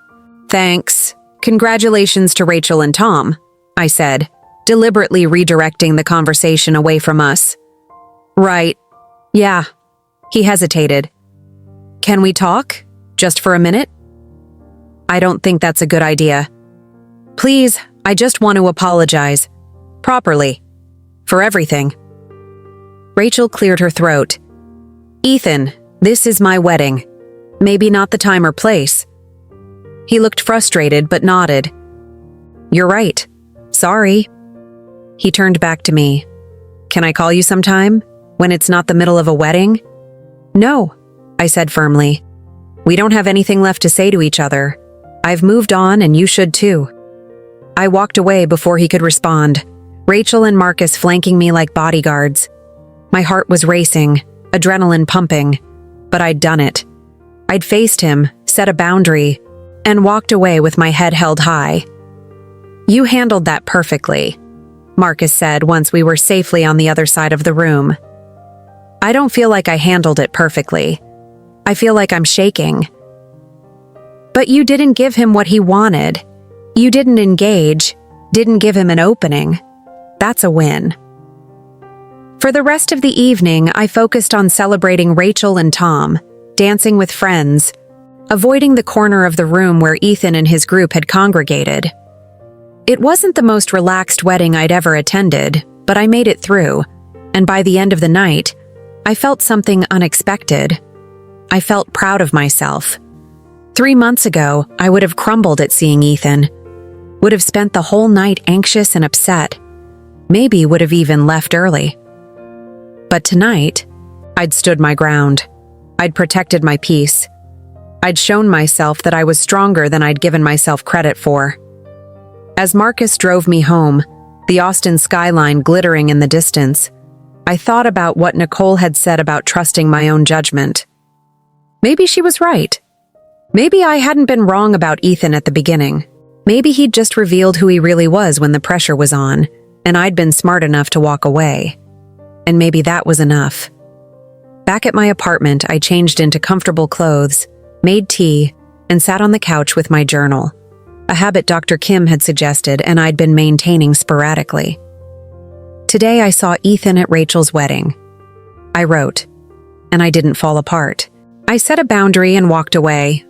"Thanks. Congratulations to Rachel and Tom," I said, deliberately redirecting the conversation away from us. "Right. Yeah." He hesitated. "Can we talk? Just for a minute?" "I don't think that's a good idea." "Please, I just want to apologize. Properly. For everything." Rachel cleared her throat. "Ethan, this is my wedding. Maybe not the time or place." He looked frustrated but nodded. "You're right. Sorry." He turned back to me. "Can I call you sometime? When it's not the middle of a wedding?" "No," I said firmly. "We don't have anything left to say to each other. I've moved on and you should too." I walked away before he could respond, Rachel and Marcus flanking me like bodyguards. My heart was racing, adrenaline pumping, but I'd done it. I'd faced him, set a boundary, and walked away with my head held high. "You handled that perfectly," Marcus said once we were safely on the other side of the room. "I don't feel like I handled it perfectly. I feel like I'm shaking." "But you didn't give him what he wanted. You didn't engage, didn't give him an opening. That's a win." For the rest of the evening, I focused on celebrating Rachel and Tom, dancing with friends, avoiding the corner of the room where Ethan and his group had congregated. It wasn't the most relaxed wedding I'd ever attended, but I made it through, and by the end of the night, I felt something unexpected. I felt proud of myself. 3 months ago, I would have crumbled at seeing Ethan, would have spent the whole night anxious and upset, maybe would have even left early. But tonight, I'd stood my ground. I'd protected my peace. I'd shown myself that I was stronger than I'd given myself credit for. As Marcus drove me home, the Austin skyline glittering in the distance, I thought about what Nicole had said about trusting my own judgment. Maybe she was right. Maybe I hadn't been wrong about Ethan at the beginning. Maybe he'd just revealed who he really was when the pressure was on, and I'd been smart enough to walk away. And maybe that was enough. Back at my apartment, I changed into comfortable clothes, made tea, and sat on the couch with my journal, a habit Dr. Kim had suggested and I'd been maintaining sporadically. Today I saw Ethan at Rachel's wedding. I wrote, and I didn't fall apart. I set a boundary and walked away.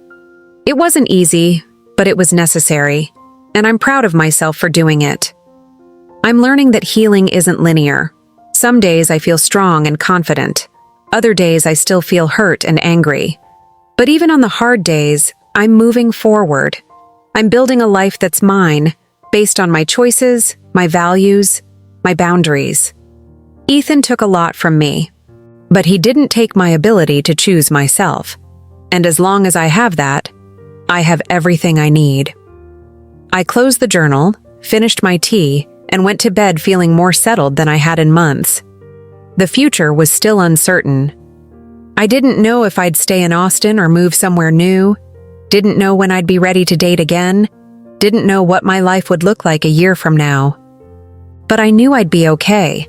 It wasn't easy, but it was necessary, and I'm proud of myself for doing it. I'm learning that healing isn't linear. Some days I feel strong and confident. Other days I still feel hurt and angry. But even on the hard days, I'm moving forward. I'm building a life that's mine, based on my choices, my values, my boundaries. Ethan took a lot from me, but he didn't take my ability to choose myself. And as long as I have that, I have everything I need. I closed the journal, finished my tea, and went to bed feeling more settled than I had in months. The future was still uncertain. I didn't know if I'd stay in Austin or move somewhere new, didn't know when I'd be ready to date again, didn't know what my life would look like a year from now. But I knew I'd be okay,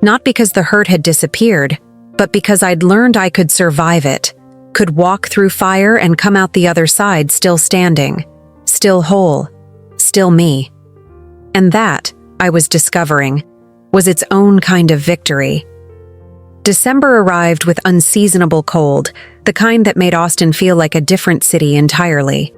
not because the hurt had disappeared, but because I'd learned I could survive it, could walk through fire and come out the other side still standing, still whole, still me. And that, I was discovering, was its own kind of victory. December arrived with unseasonable cold, the kind that made Austin feel like a different city entirely.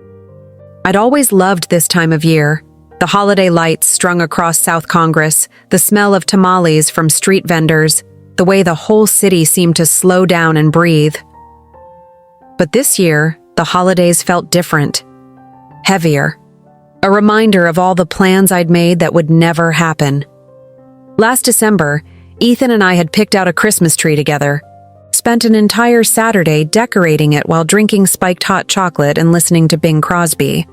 I'd always loved this time of year, the holiday lights strung across South Congress, the smell of tamales from street vendors, the way the whole city seemed to slow down and breathe. But this year, the holidays felt different, heavier, a reminder of all the plans I'd made that would never happen. Last December, Ethan and I had picked out a Christmas tree together, spent an entire Saturday decorating it while drinking spiked hot chocolate and listening to Bing Crosby.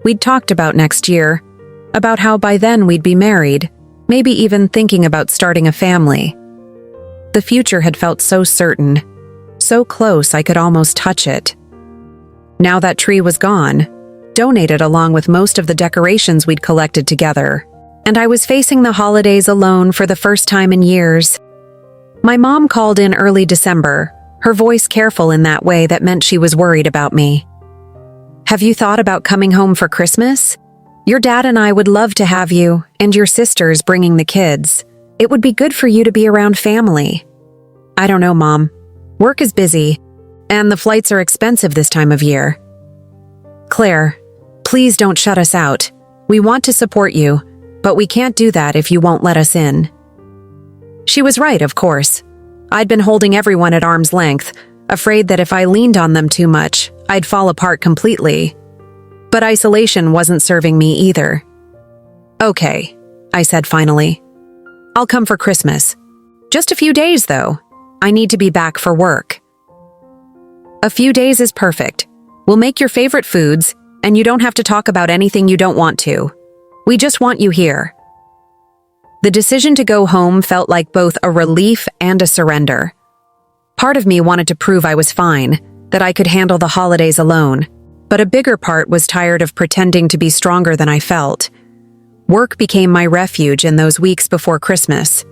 We'd talked about next year, about how by then we'd be married, maybe even thinking about starting a family. The future had felt so certain, so close I could almost touch it. Now that tree was gone, donated along with most of the decorations we'd collected together, and I was facing the holidays alone for the first time in years. My mom called in early December, her voice careful in that way that meant she was worried about me. "Have you thought about coming home for Christmas? Your dad and I would love to have you, and your sisters bringing the kids. It would be good for you to be around family." "I don't know, Mom. Work is busy, and the flights are expensive this time of year." "Claire, please don't shut us out. We want to support you, but we can't do that if you won't let us in." She was right, of course. I'd been holding everyone at arm's length, afraid that if I leaned on them too much, I'd fall apart completely. But isolation wasn't serving me either. "Okay," I said finally. "I'll come for Christmas. Just a few days, though. I need to be back for work." "A few days is perfect. We'll make your favorite foods, and you don't have to talk about anything you don't want to. We just want you here." The decision to go home felt like both a relief and a surrender. Part of me wanted to prove I was fine, that I could handle the holidays alone, but a bigger part was tired of pretending to be stronger than I felt. Work became my refuge in those weeks before Christmas.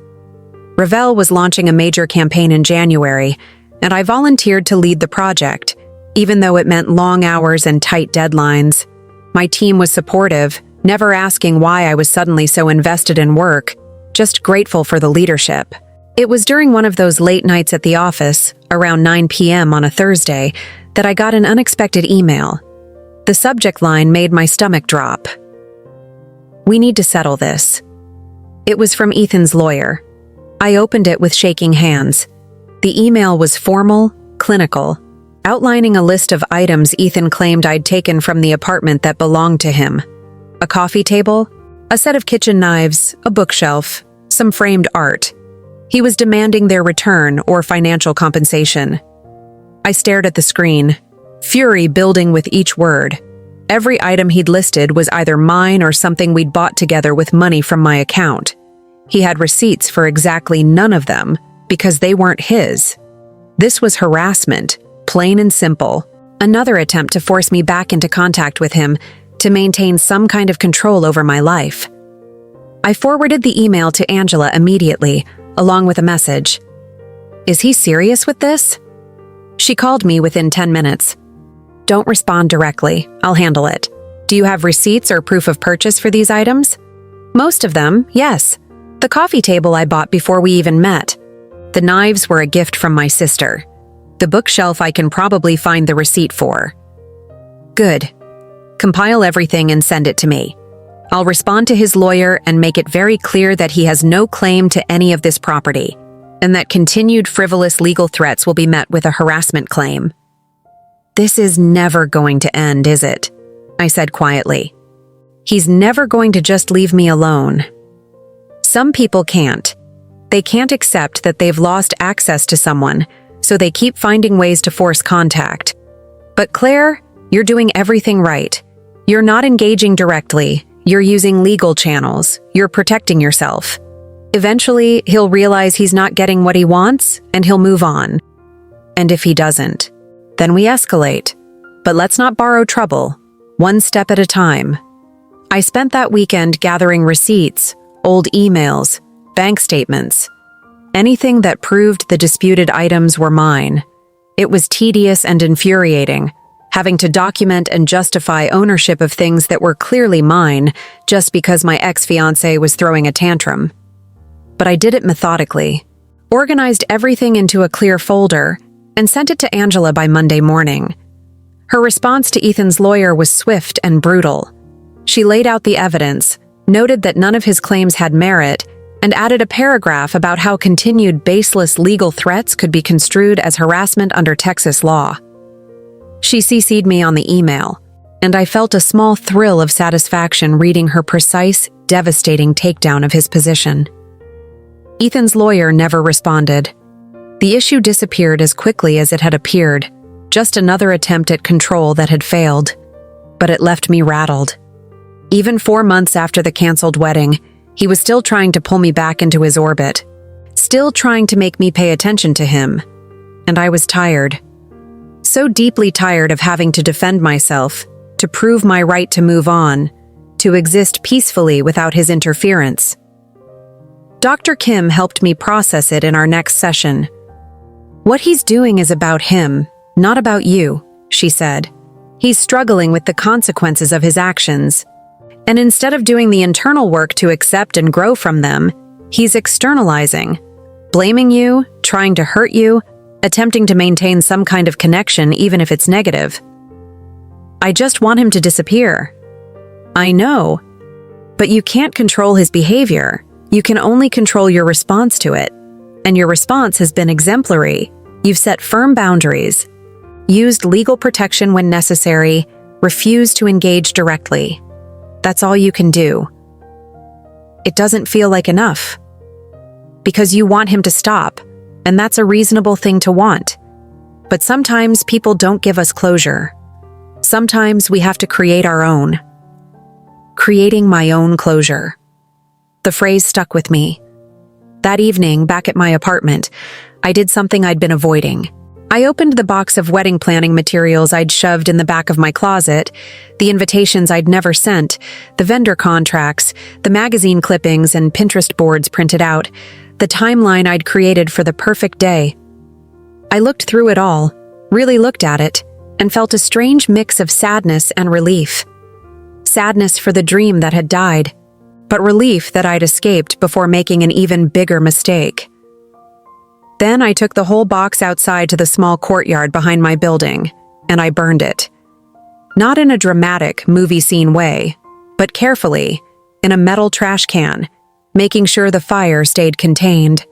Revell was launching a major campaign in January, and I volunteered to lead the project, even though it meant long hours and tight deadlines. My team was supportive, never asking why I was suddenly so invested in work, just grateful for the leadership. It was during one of those late nights at the office, around 9 p.m. on a Thursday, that I got an unexpected email. The subject line made my stomach drop. "We need to settle this." It was from Ethan's lawyer. I opened it with shaking hands. The email was formal, clinical, outlining a list of items Ethan claimed I'd taken from the apartment that belonged to him. A coffee table, a set of kitchen knives, a bookshelf, some framed art. He was demanding their return or financial compensation. I stared at the screen, fury building with each word. Every item he'd listed was either mine or something we'd bought together with money from my account. He had receipts for exactly none of them because they weren't his. This was harassment, plain and simple. Another attempt to force me back into contact with him to maintain some kind of control over my life. I forwarded the email to Angela immediately, along with a message. Is he serious with this? She called me within 10 minutes. Don't respond directly. I'll handle it. Do you have receipts or proof of purchase for these items? Most of them, yes. The coffee table I bought before we even met. The knives were a gift from my sister. The bookshelf I can probably find the receipt for. Good. Compile everything and send it to me. I'll respond to his lawyer and make it very clear that he has no claim to any of this property, and that continued frivolous legal threats will be met with a harassment claim. This is never going to end, is it? I said quietly. He's never going to just leave me alone. Some people can't. They can't accept that they've lost access to someone, so they keep finding ways to force contact. But Claire, you're doing everything right. You're not engaging directly. You're using legal channels. You're protecting yourself. Eventually, he'll realize he's not getting what he wants, and he'll move on. And if he doesn't, then we escalate. But let's not borrow trouble, one step at a time. I spent that weekend gathering receipts, old emails, bank statements, anything that proved the disputed items were mine. It was tedious and infuriating, having to document and justify ownership of things that were clearly mine just because my ex-fiancé was throwing a tantrum. But I did it methodically, organized everything into a clear folder, and sent it to Angela by Monday morning. Her response to Ethan's lawyer was swift and brutal. She laid out the evidence, noted that none of his claims had merit, and added a paragraph about how continued baseless legal threats could be construed as harassment under Texas law. She CC'd me on the email, and I felt a small thrill of satisfaction reading her precise, devastating takedown of his position. Ethan's lawyer never responded. The issue disappeared as quickly as it had appeared, just another attempt at control that had failed. But it left me rattled. Even 4 months after the canceled wedding, he was still trying to pull me back into his orbit, still trying to make me pay attention to him. And I was tired. So deeply tired of having to defend myself, to prove my right to move on, to exist peacefully without his interference. Dr. Kim helped me process it in our next session. What he's doing is about him, not about you, she said. He's struggling with the consequences of his actions. And instead of doing the internal work to accept and grow from them, he's externalizing, blaming you, trying to hurt you, attempting to maintain some kind of connection even if it's negative. I just want him to disappear. I know, but you can't control his behavior. You can only control your response to it. And your response has been exemplary. You've set firm boundaries, used legal protection when necessary, refused to engage directly. That's all you can do. It doesn't feel like enough. Because you want him to stop, and that's a reasonable thing to want. But sometimes people don't give us closure. Sometimes we have to create our own. Creating my own closure. The phrase stuck with me. That evening, back at my apartment, I did something I'd been avoiding. I opened the box of wedding planning materials I'd shoved in the back of my closet, the invitations I'd never sent, the vendor contracts, the magazine clippings and Pinterest boards printed out, the timeline I'd created for the perfect day. I looked through it all, really looked at it, and felt a strange mix of sadness and relief. Sadness for the dream that had died, but relief that I'd escaped before making an even bigger mistake. Then I took the whole box outside to the small courtyard behind my building, and I burned it. Not in a dramatic, movie scene way, but carefully, in a metal trash can, making sure the fire stayed contained.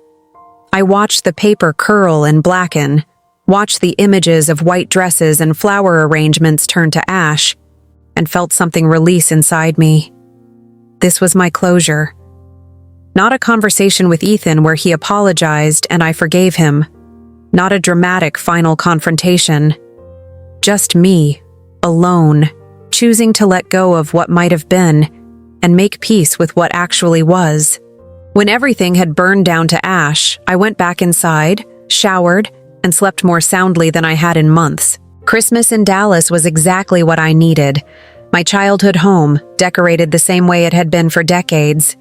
I watched the paper curl and blacken, watched the images of white dresses and flower arrangements turn to ash, and felt something release inside me. This was my closure. Not a conversation with Ethan where he apologized and I forgave him. Not a dramatic final confrontation. Just me, alone, choosing to let go of what might have been and make peace with what actually was. When everything had burned down to ash, I went back inside, showered, and slept more soundly than I had in months. Christmas in Dallas was exactly what I needed. My childhood home, decorated the same way it had been for decades.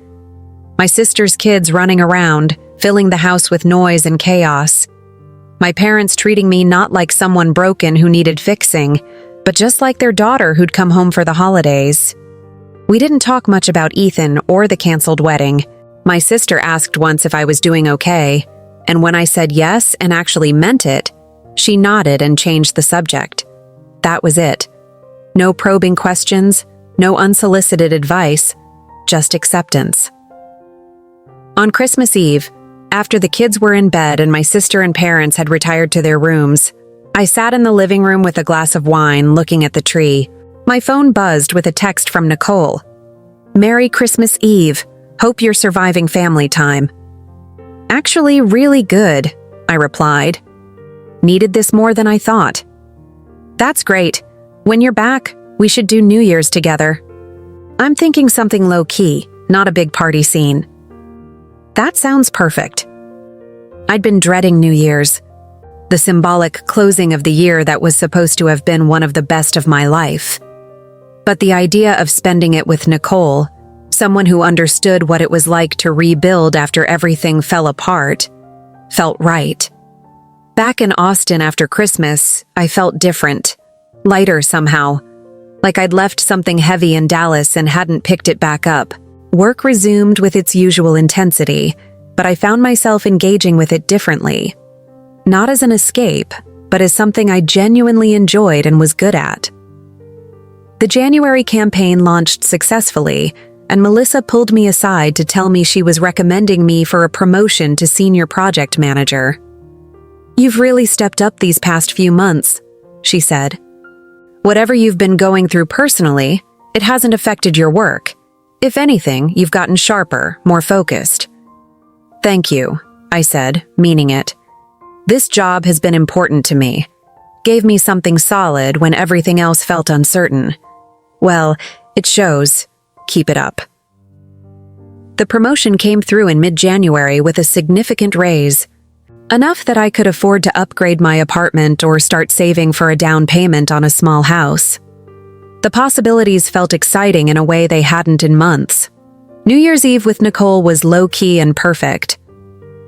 My sister's kids running around, filling the house with noise and chaos. My parents treating me not like someone broken who needed fixing, but just like their daughter who'd come home for the holidays. We didn't talk much about Ethan or the canceled wedding. My sister asked once if I was doing okay, and when I said yes and actually meant it, she nodded and changed the subject. That was it. No probing questions, no unsolicited advice, just acceptance. On Christmas Eve, after the kids were in bed and my sister and parents had retired to their rooms, I sat in the living room with a glass of wine looking at the tree. My phone buzzed with a text from Nicole. "Merry Christmas Eve. Hope you're surviving family time." "Actually, really good," I replied. "Needed this more than I thought." "That's great. When you're back, we should do New Year's together. I'm thinking something low-key, not a big party scene." "That sounds perfect." I'd been dreading New Year's, the symbolic closing of the year that was supposed to have been one of the best of my life. But the idea of spending it with Nicole, someone who understood what it was like to rebuild after everything fell apart, felt right. Back in Austin after Christmas, I felt different, lighter somehow, like I'd left something heavy in Dallas and hadn't picked it back up. Work resumed with its usual intensity, but I found myself engaging with it differently. Not as an escape, but as something I genuinely enjoyed and was good at. The January campaign launched successfully, and Melissa pulled me aside to tell me she was recommending me for a promotion to senior project manager. "You've really stepped up these past few months," she said. "Whatever you've been going through personally, it hasn't affected your work. If anything, you've gotten sharper, more focused." "Thank you," I said, meaning it. This job has been important to me. Gave me something solid when everything else felt uncertain. Well, it shows. Keep it up. The promotion came through in mid-January with a significant raise. Enough that I could afford to upgrade my apartment or start saving for a down payment on a small house. The possibilities felt exciting in a way they hadn't in months. New Year's Eve with Nicole was low-key and perfect.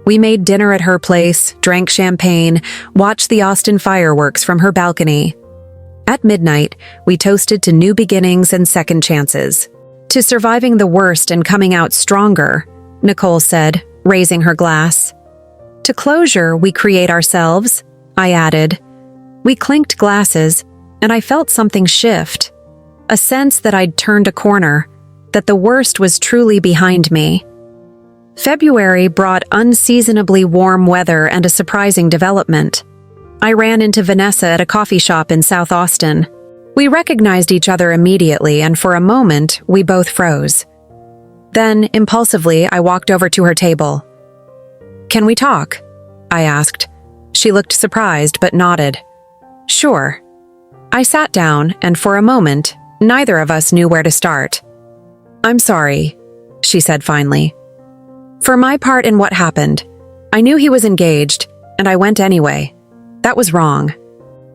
We made dinner at her place, drank champagne, watched the Austin fireworks from her balcony. At midnight, we toasted to new beginnings and second chances. To surviving the worst and coming out stronger, Nicole said, raising her glass. To closure we create ourselves, I added. We clinked glasses, and I felt something shift. A sense that I'd turned a corner, that the worst was truly behind me. February brought unseasonably warm weather and a surprising development. I ran into Vanessa at a coffee shop in South Austin. We recognized each other immediately, and for a moment, we both froze. Then, impulsively, I walked over to her table. "Can we talk?" I asked. She looked surprised but nodded. "Sure." I sat down, and for a moment, neither of us knew where to start. "I'm sorry," she said finally. "For my part in what happened, I knew he was engaged, and I went anyway. That was wrong.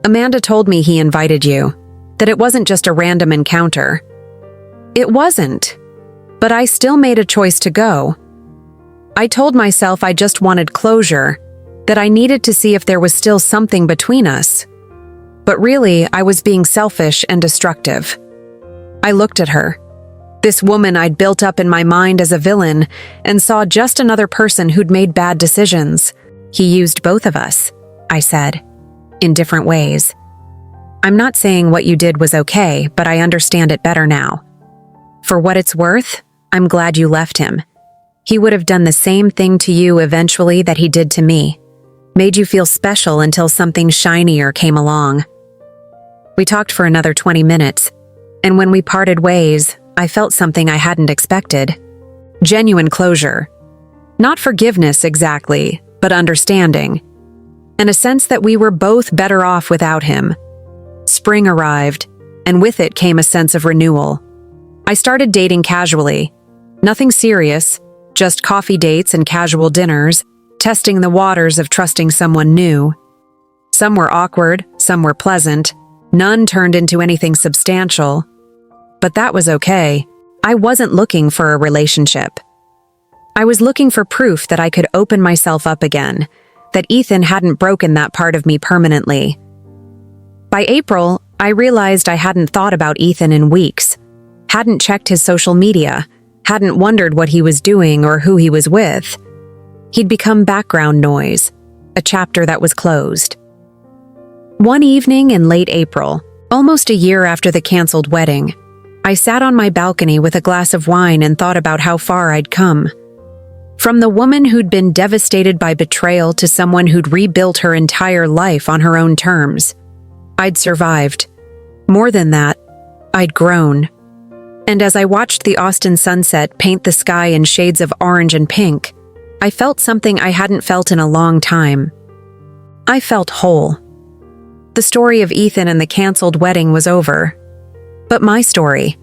Amanda told me he invited you, that it wasn't just a random encounter. It wasn't, but I still made a choice to go. I told myself I just wanted closure, that I needed to see if there was still something between us. But really, I was being selfish and destructive." I looked at her. This woman I'd built up in my mind as a villain, and saw just another person who'd made bad decisions. "He used both of us," I said, in different ways. "I'm not saying what you did was okay, but I understand it better now. For what it's worth, I'm glad you left him. He would have done the same thing to you eventually that he did to me. Made you feel special until something shinier came along." We talked for another 20 minutes, and when we parted ways, I felt something I hadn't expected. Genuine closure. Not forgiveness exactly, but understanding. And a sense that we were both better off without him. Spring arrived, and with it came a sense of renewal. I started dating casually. Nothing serious, just coffee dates and casual dinners, testing the waters of trusting someone new. Some were awkward, some were pleasant. None turned into anything substantial. But that was okay. I wasn't looking for a relationship. I was looking for proof that I could open myself up again, that Ethan hadn't broken that part of me permanently. By April, I realized I hadn't thought about Ethan in weeks, hadn't checked his social media, hadn't wondered what he was doing or who he was with. He'd become background noise, a chapter that was closed. One evening in late April, almost a year after the canceled wedding, I sat on my balcony with a glass of wine and thought about how far I'd come. From the woman who'd been devastated by betrayal to someone who'd rebuilt her entire life on her own terms. I'd survived. More than that, I'd grown. And as I watched the Austin sunset paint the sky in shades of orange and pink, I felt something I hadn't felt in a long time. I felt whole. The story of Ethan and the canceled wedding was over. But my story,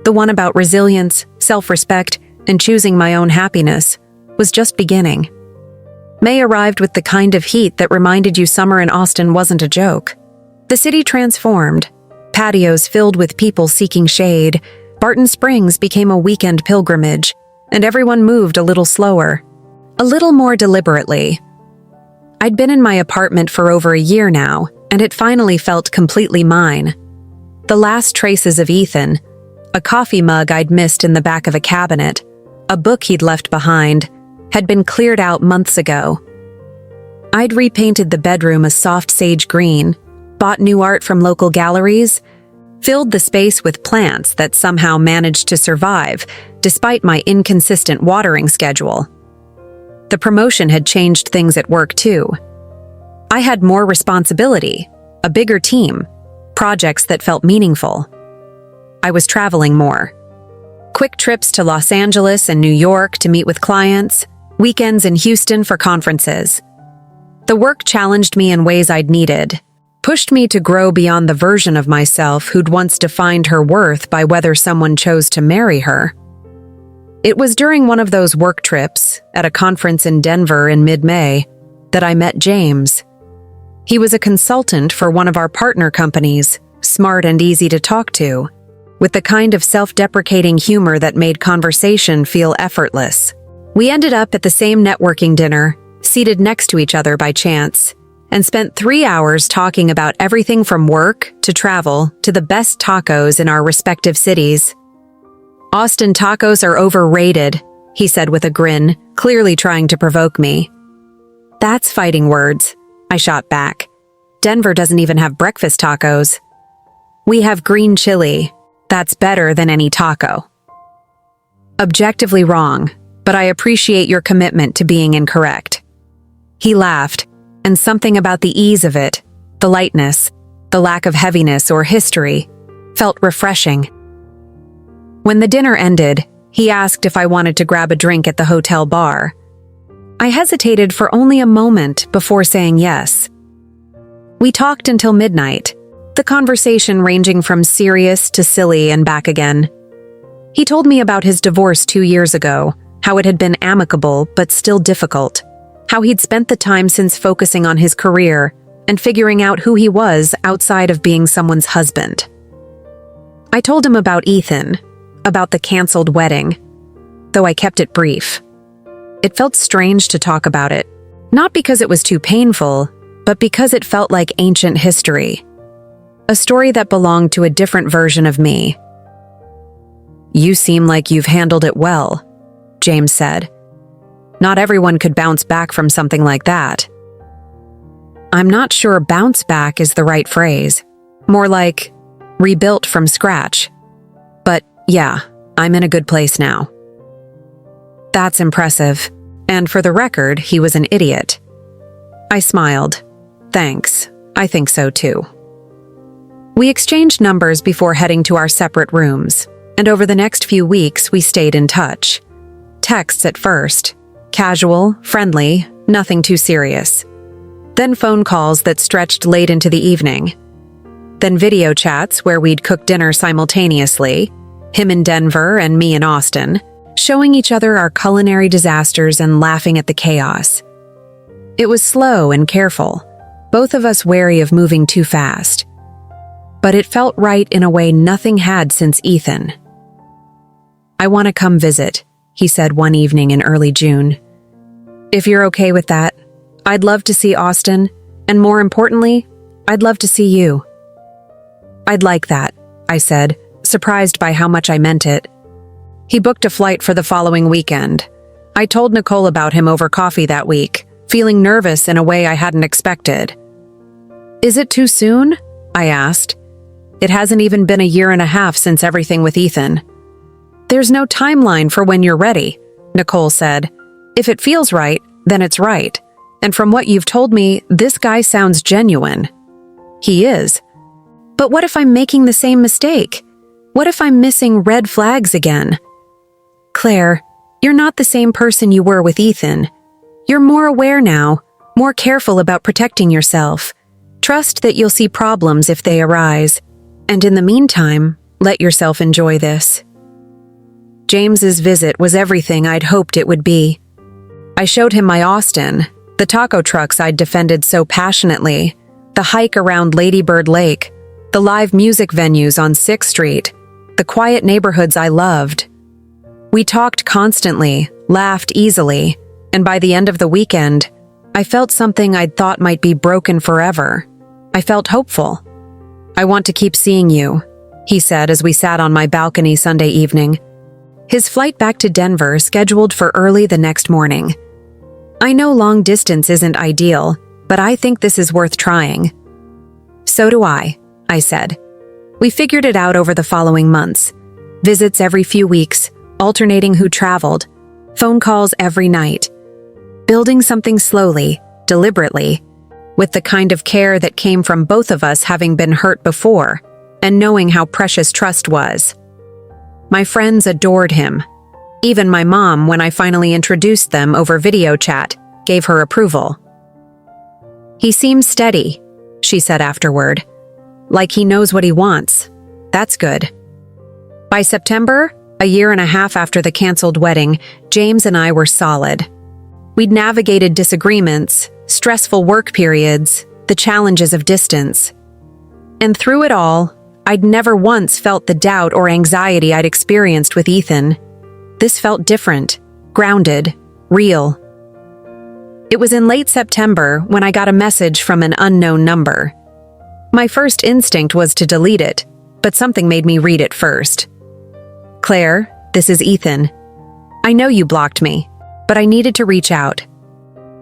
the one about resilience, self-respect, and choosing my own happiness, was just beginning. May arrived with the kind of heat that reminded you summer in Austin wasn't a joke. The city transformed. Patios filled with people seeking shade. Barton Springs became a weekend pilgrimage, and everyone moved a little slower, a little more deliberately. I'd been in my apartment for over a year now, and it finally felt completely mine. The last traces of Ethan, a coffee mug I'd missed in the back of a cabinet, a book he'd left behind, had been cleared out months ago. I'd repainted the bedroom a soft sage green, bought new art from local galleries, filled the space with plants that somehow managed to survive despite my inconsistent watering schedule. The promotion had changed things at work too. I had more responsibility, a bigger team, projects that felt meaningful. I was traveling more. Quick trips to Los Angeles and New York to meet with clients, weekends in Houston for conferences. The work challenged me in ways I'd needed, pushed me to grow beyond the version of myself who'd once defined her worth by whether someone chose to marry her. It was during one of those work trips, at a conference in Denver in mid-May, that I met James. He was a consultant for one of our partner companies, smart and easy to talk to, with the kind of self-deprecating humor that made conversation feel effortless. We ended up at the same networking dinner, seated next to each other by chance, and spent 3 hours talking about everything from work to travel to the best tacos in our respective cities. "Austin tacos are overrated," he said with a grin, clearly trying to provoke me. "That's fighting words," I shot back. "Denver doesn't even have breakfast tacos. We have green chili. That's better than any taco." Objectively wrong, but I appreciate your commitment to being incorrect. He laughed, and something about the ease of it, the lightness, the lack of heaviness or history, felt refreshing. When the dinner ended, he asked if I wanted to grab a drink at the hotel bar. I hesitated for only a moment before saying yes. We talked until midnight, the conversation ranging from serious to silly and back again. He told me about his divorce 2 years ago, how it had been amicable but still difficult, how he'd spent the time since focusing on his career and figuring out who he was outside of being someone's husband. I told him about Ethan, about the canceled wedding, though I kept it brief. It felt strange to talk about it, not because it was too painful, but because it felt like ancient history. A story that belonged to a different version of me. "You seem like you've handled it well," James said. "Not everyone could bounce back from something like that." I'm not sure bounce back is the right phrase. More like rebuilt from scratch. But yeah, I'm in a good place now. That's impressive. And for the record, he was an idiot. I smiled. Thanks. I think so too. We exchanged numbers before heading to our separate rooms, and over the next few weeks we stayed in touch. Texts at first. Casual, friendly, nothing too serious. Then phone calls that stretched late into the evening. then video chats where we'd cook dinner simultaneously, him in Denver and me in Austin, showing each other our culinary disasters and laughing at the chaos. It was slow and careful, both of us wary of moving too fast. But it felt right in a way nothing had since Ethan. "I want to come visit," he said one evening in early June. "If you're okay with that, I'd love to see Austin, and more importantly, I'd love to see you." "I'd like that," I said, surprised by how much I meant it. He booked a flight for the following weekend. I told Nicole about him over coffee that week, feeling nervous in a way I hadn't expected. "Is it too soon?" I asked. "It hasn't even been a year and a half since everything with Ethan." "There's no timeline for when you're ready," Nicole said. "If it feels right, then it's right. And from what you've told me, this guy sounds genuine." "He is. But what if I'm making the same mistake? What if I'm missing red flags again?" "Claire, you're not the same person you were with Ethan. You're more aware now, more careful about protecting yourself. Trust that you'll see problems if they arise. And in the meantime, let yourself enjoy this." James's visit was everything I'd hoped it would be. I showed him my Austin, the taco trucks I'd defended so passionately, the hike around Lady Bird Lake, the live music venues on 6th Street, the quiet neighborhoods I loved. We talked constantly, laughed easily, and by the end of the weekend, I felt something I'd thought might be broken forever. I felt hopeful. "I want to keep seeing you," he said as we sat on my balcony Sunday evening. His flight back to Denver scheduled for early the next morning. "I know long distance isn't ideal, but I think this is worth trying." "So do I said. We figured it out over the following months. Visits every few weeks, alternating who traveled, phone calls every night. Building something slowly, deliberately, with the kind of care that came from both of us having been hurt before, and knowing how precious trust was. My friends adored him. Even my mom, when I finally introduced them over video chat, gave her approval. "He seems steady," she said afterward. "Like he knows what he wants. That's good." By September, a year and a half after the canceled wedding, James and I were solid. We'd navigated disagreements, stressful work periods, the challenges of distance. And through it all, I'd never once felt the doubt or anxiety I'd experienced with Ethan. This felt different, grounded, real. It was in late September when I got a message from an unknown number. My first instinct was to delete it, but something made me read it first. "Claire, this is Ethan. I know you blocked me, but I needed to reach out.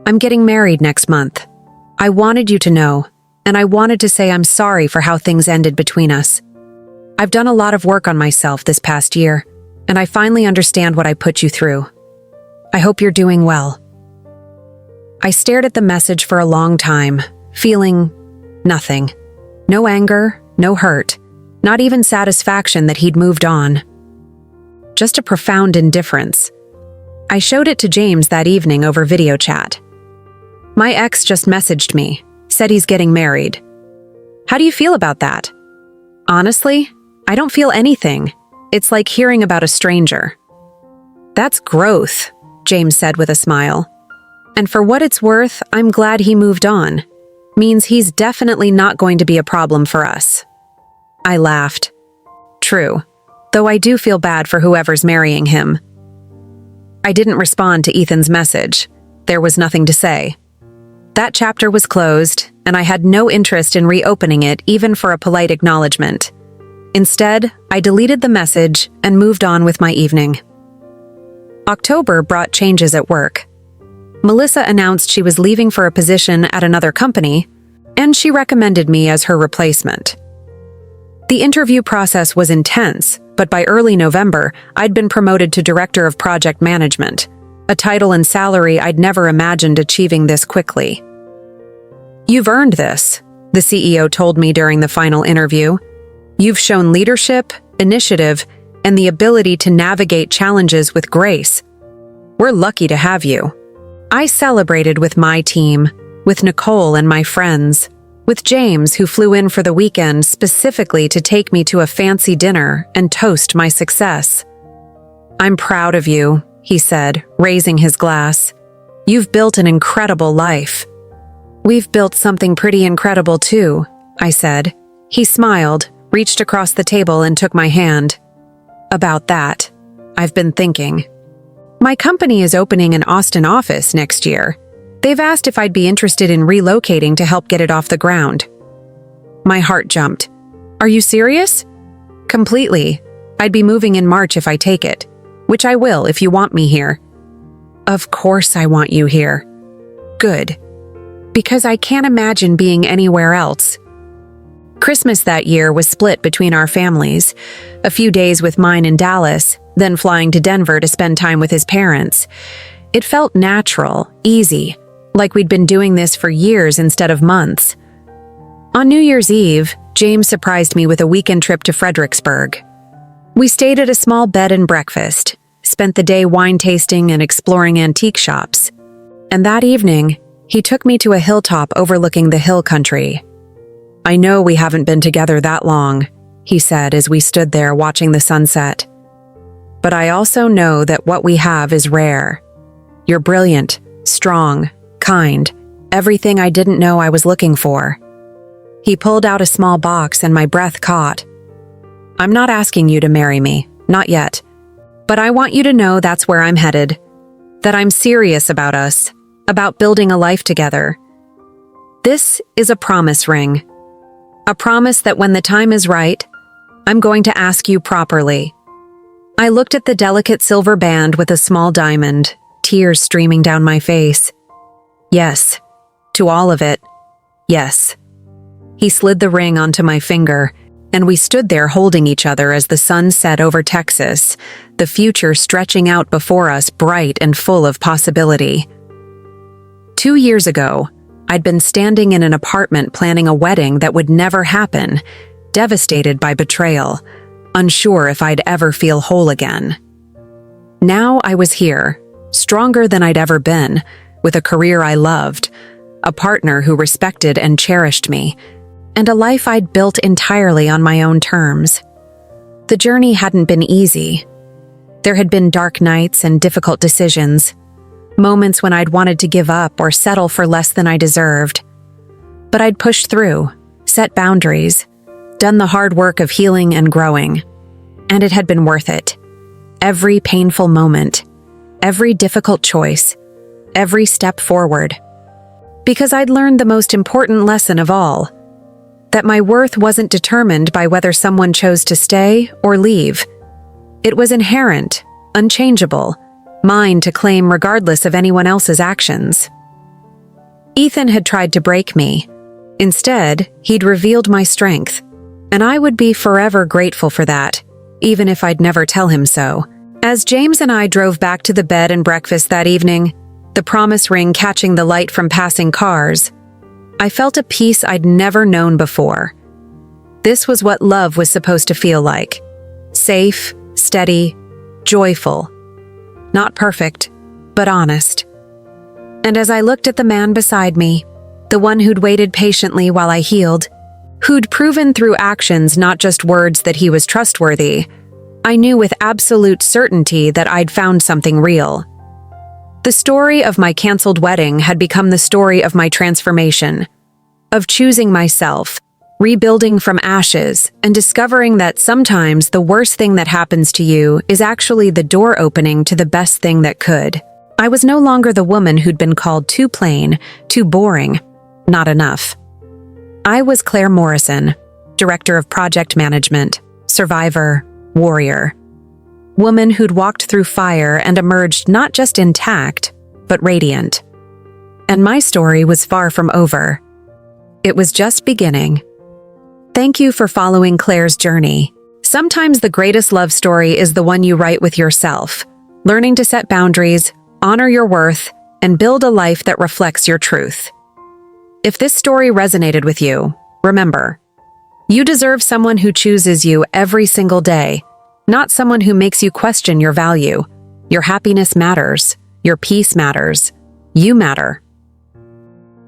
I'm getting married next month. I wanted you to know, and I wanted to say I'm sorry for how things ended between us. I've done a lot of work on myself this past year, and I finally understand what I put you through. I hope you're doing well." I stared at the message for a long time, feeling nothing. No anger, no hurt, not even satisfaction that he'd moved on. Just a profound indifference. I showed it to James that evening over video chat. "My ex just messaged me, said he's getting married. How do you feel about that?" "Honestly, I don't feel anything. It's like hearing about a stranger." "That's growth," James said with a smile. "And for what it's worth, I'm glad he moved on. Means he's definitely not going to be a problem for us." I laughed. "True, though I do feel bad for whoever's marrying him." I didn't respond to Ethan's message. There was nothing to say. That chapter was closed, and I had no interest in reopening it even for a polite acknowledgement. Instead, I deleted the message and moved on with my evening. October brought changes at work. Melissa announced she was leaving for a position at another company, and she recommended me as her replacement. The interview process was intense, but by early November, I'd been promoted to Director of Project Management, a title and salary I'd never imagined achieving this quickly. "You've earned this," the CEO told me during the final interview. "You've shown leadership, initiative, and the ability to navigate challenges with grace. We're lucky to have you." I celebrated with my team, with Nicole and my friends. with James, who flew in for the weekend specifically to take me to a fancy dinner and toast my success. "I'm proud of you," he said, raising his glass. "You've built an incredible life." "We've built something pretty incredible too," I said. He smiled, reached across the table and took my hand. "About that, I've been thinking. My company is opening an Austin office next year. They've asked if I'd be interested in relocating to help get it off the ground." My heart jumped. "Are you serious?" "Completely. I'd be moving in March if I take it, which I will if you want me here." "Of course I want you here." "Good. Because I can't imagine being anywhere else." Christmas that year was split between our families, a few days with mine in Dallas, then flying to Denver to spend time with his parents. It felt natural, easy, like we'd been doing this for years instead of months. On New Year's Eve, James surprised me with a weekend trip to Fredericksburg. We stayed at a small bed and breakfast, spent the day wine tasting and exploring antique shops. And that evening, he took me to a hilltop overlooking the hill country. "I know we haven't been together that long," he said as we stood there watching the sunset. "But I also know that what we have is rare. You're brilliant, strong, kind, everything I didn't know I was looking for." He pulled out a small box and my breath caught. "I'm not asking you to marry me, not yet. But I want you to know that's where I'm headed. That I'm serious about us, about building a life together. This is a promise ring. A promise that when the time is right, I'm going to ask you properly." I looked at the delicate silver band with a small diamond, tears streaming down my face. "Yes. To all of it. Yes." He slid the ring onto my finger, and we stood there holding each other as the sun set over Texas, the future stretching out before us bright and full of possibility. 2 years ago, I'd been standing in an apartment planning a wedding that would never happen, devastated by betrayal, unsure if I'd ever feel whole again. Now I was here, stronger than I'd ever been, with a career I loved, a partner who respected and cherished me, and a life I'd built entirely on my own terms. The journey hadn't been easy. There had been dark nights and difficult decisions, moments when I'd wanted to give up or settle for less than I deserved. But I'd pushed through, set boundaries, done the hard work of healing and growing, and it had been worth it. Every painful moment, every difficult choice, every step forward. Because I'd learned the most important lesson of all, that my worth wasn't determined by whether someone chose to stay or leave. It was inherent, unchangeable, mine to claim regardless of anyone else's actions. Ethan had tried to break me. Instead, he'd revealed my strength, and I would be forever grateful for that, even if I'd never tell him so. As James and I drove back to the bed and breakfast that evening, the promise ring catching the light from passing cars, I felt a peace I'd never known before. This was what love was supposed to feel like. Safe, steady, joyful. Not perfect, but honest. And as I looked at the man beside me, the one who'd waited patiently while I healed, who'd proven through actions, not just words, that he was trustworthy, I knew with absolute certainty that I'd found something real. The story of my canceled wedding had become the story of my transformation, of choosing myself, rebuilding from ashes, and discovering that sometimes the worst thing that happens to you is actually the door opening to the best thing that could. I was no longer the woman who'd been called too plain, too boring, not enough. I was Claire Morrison, Director of Project Management, survivor, warrior. Woman who'd walked through fire and emerged not just intact, but radiant. And my story was far from over. It was just beginning. Thank you for following Claire's journey. Sometimes the greatest love story is the one you write with yourself, learning to set boundaries, honor your worth, and build a life that reflects your truth. If this story resonated with you, remember, you deserve someone who chooses you every single day, not someone who makes you question your value. Your happiness matters. Your peace matters. You matter.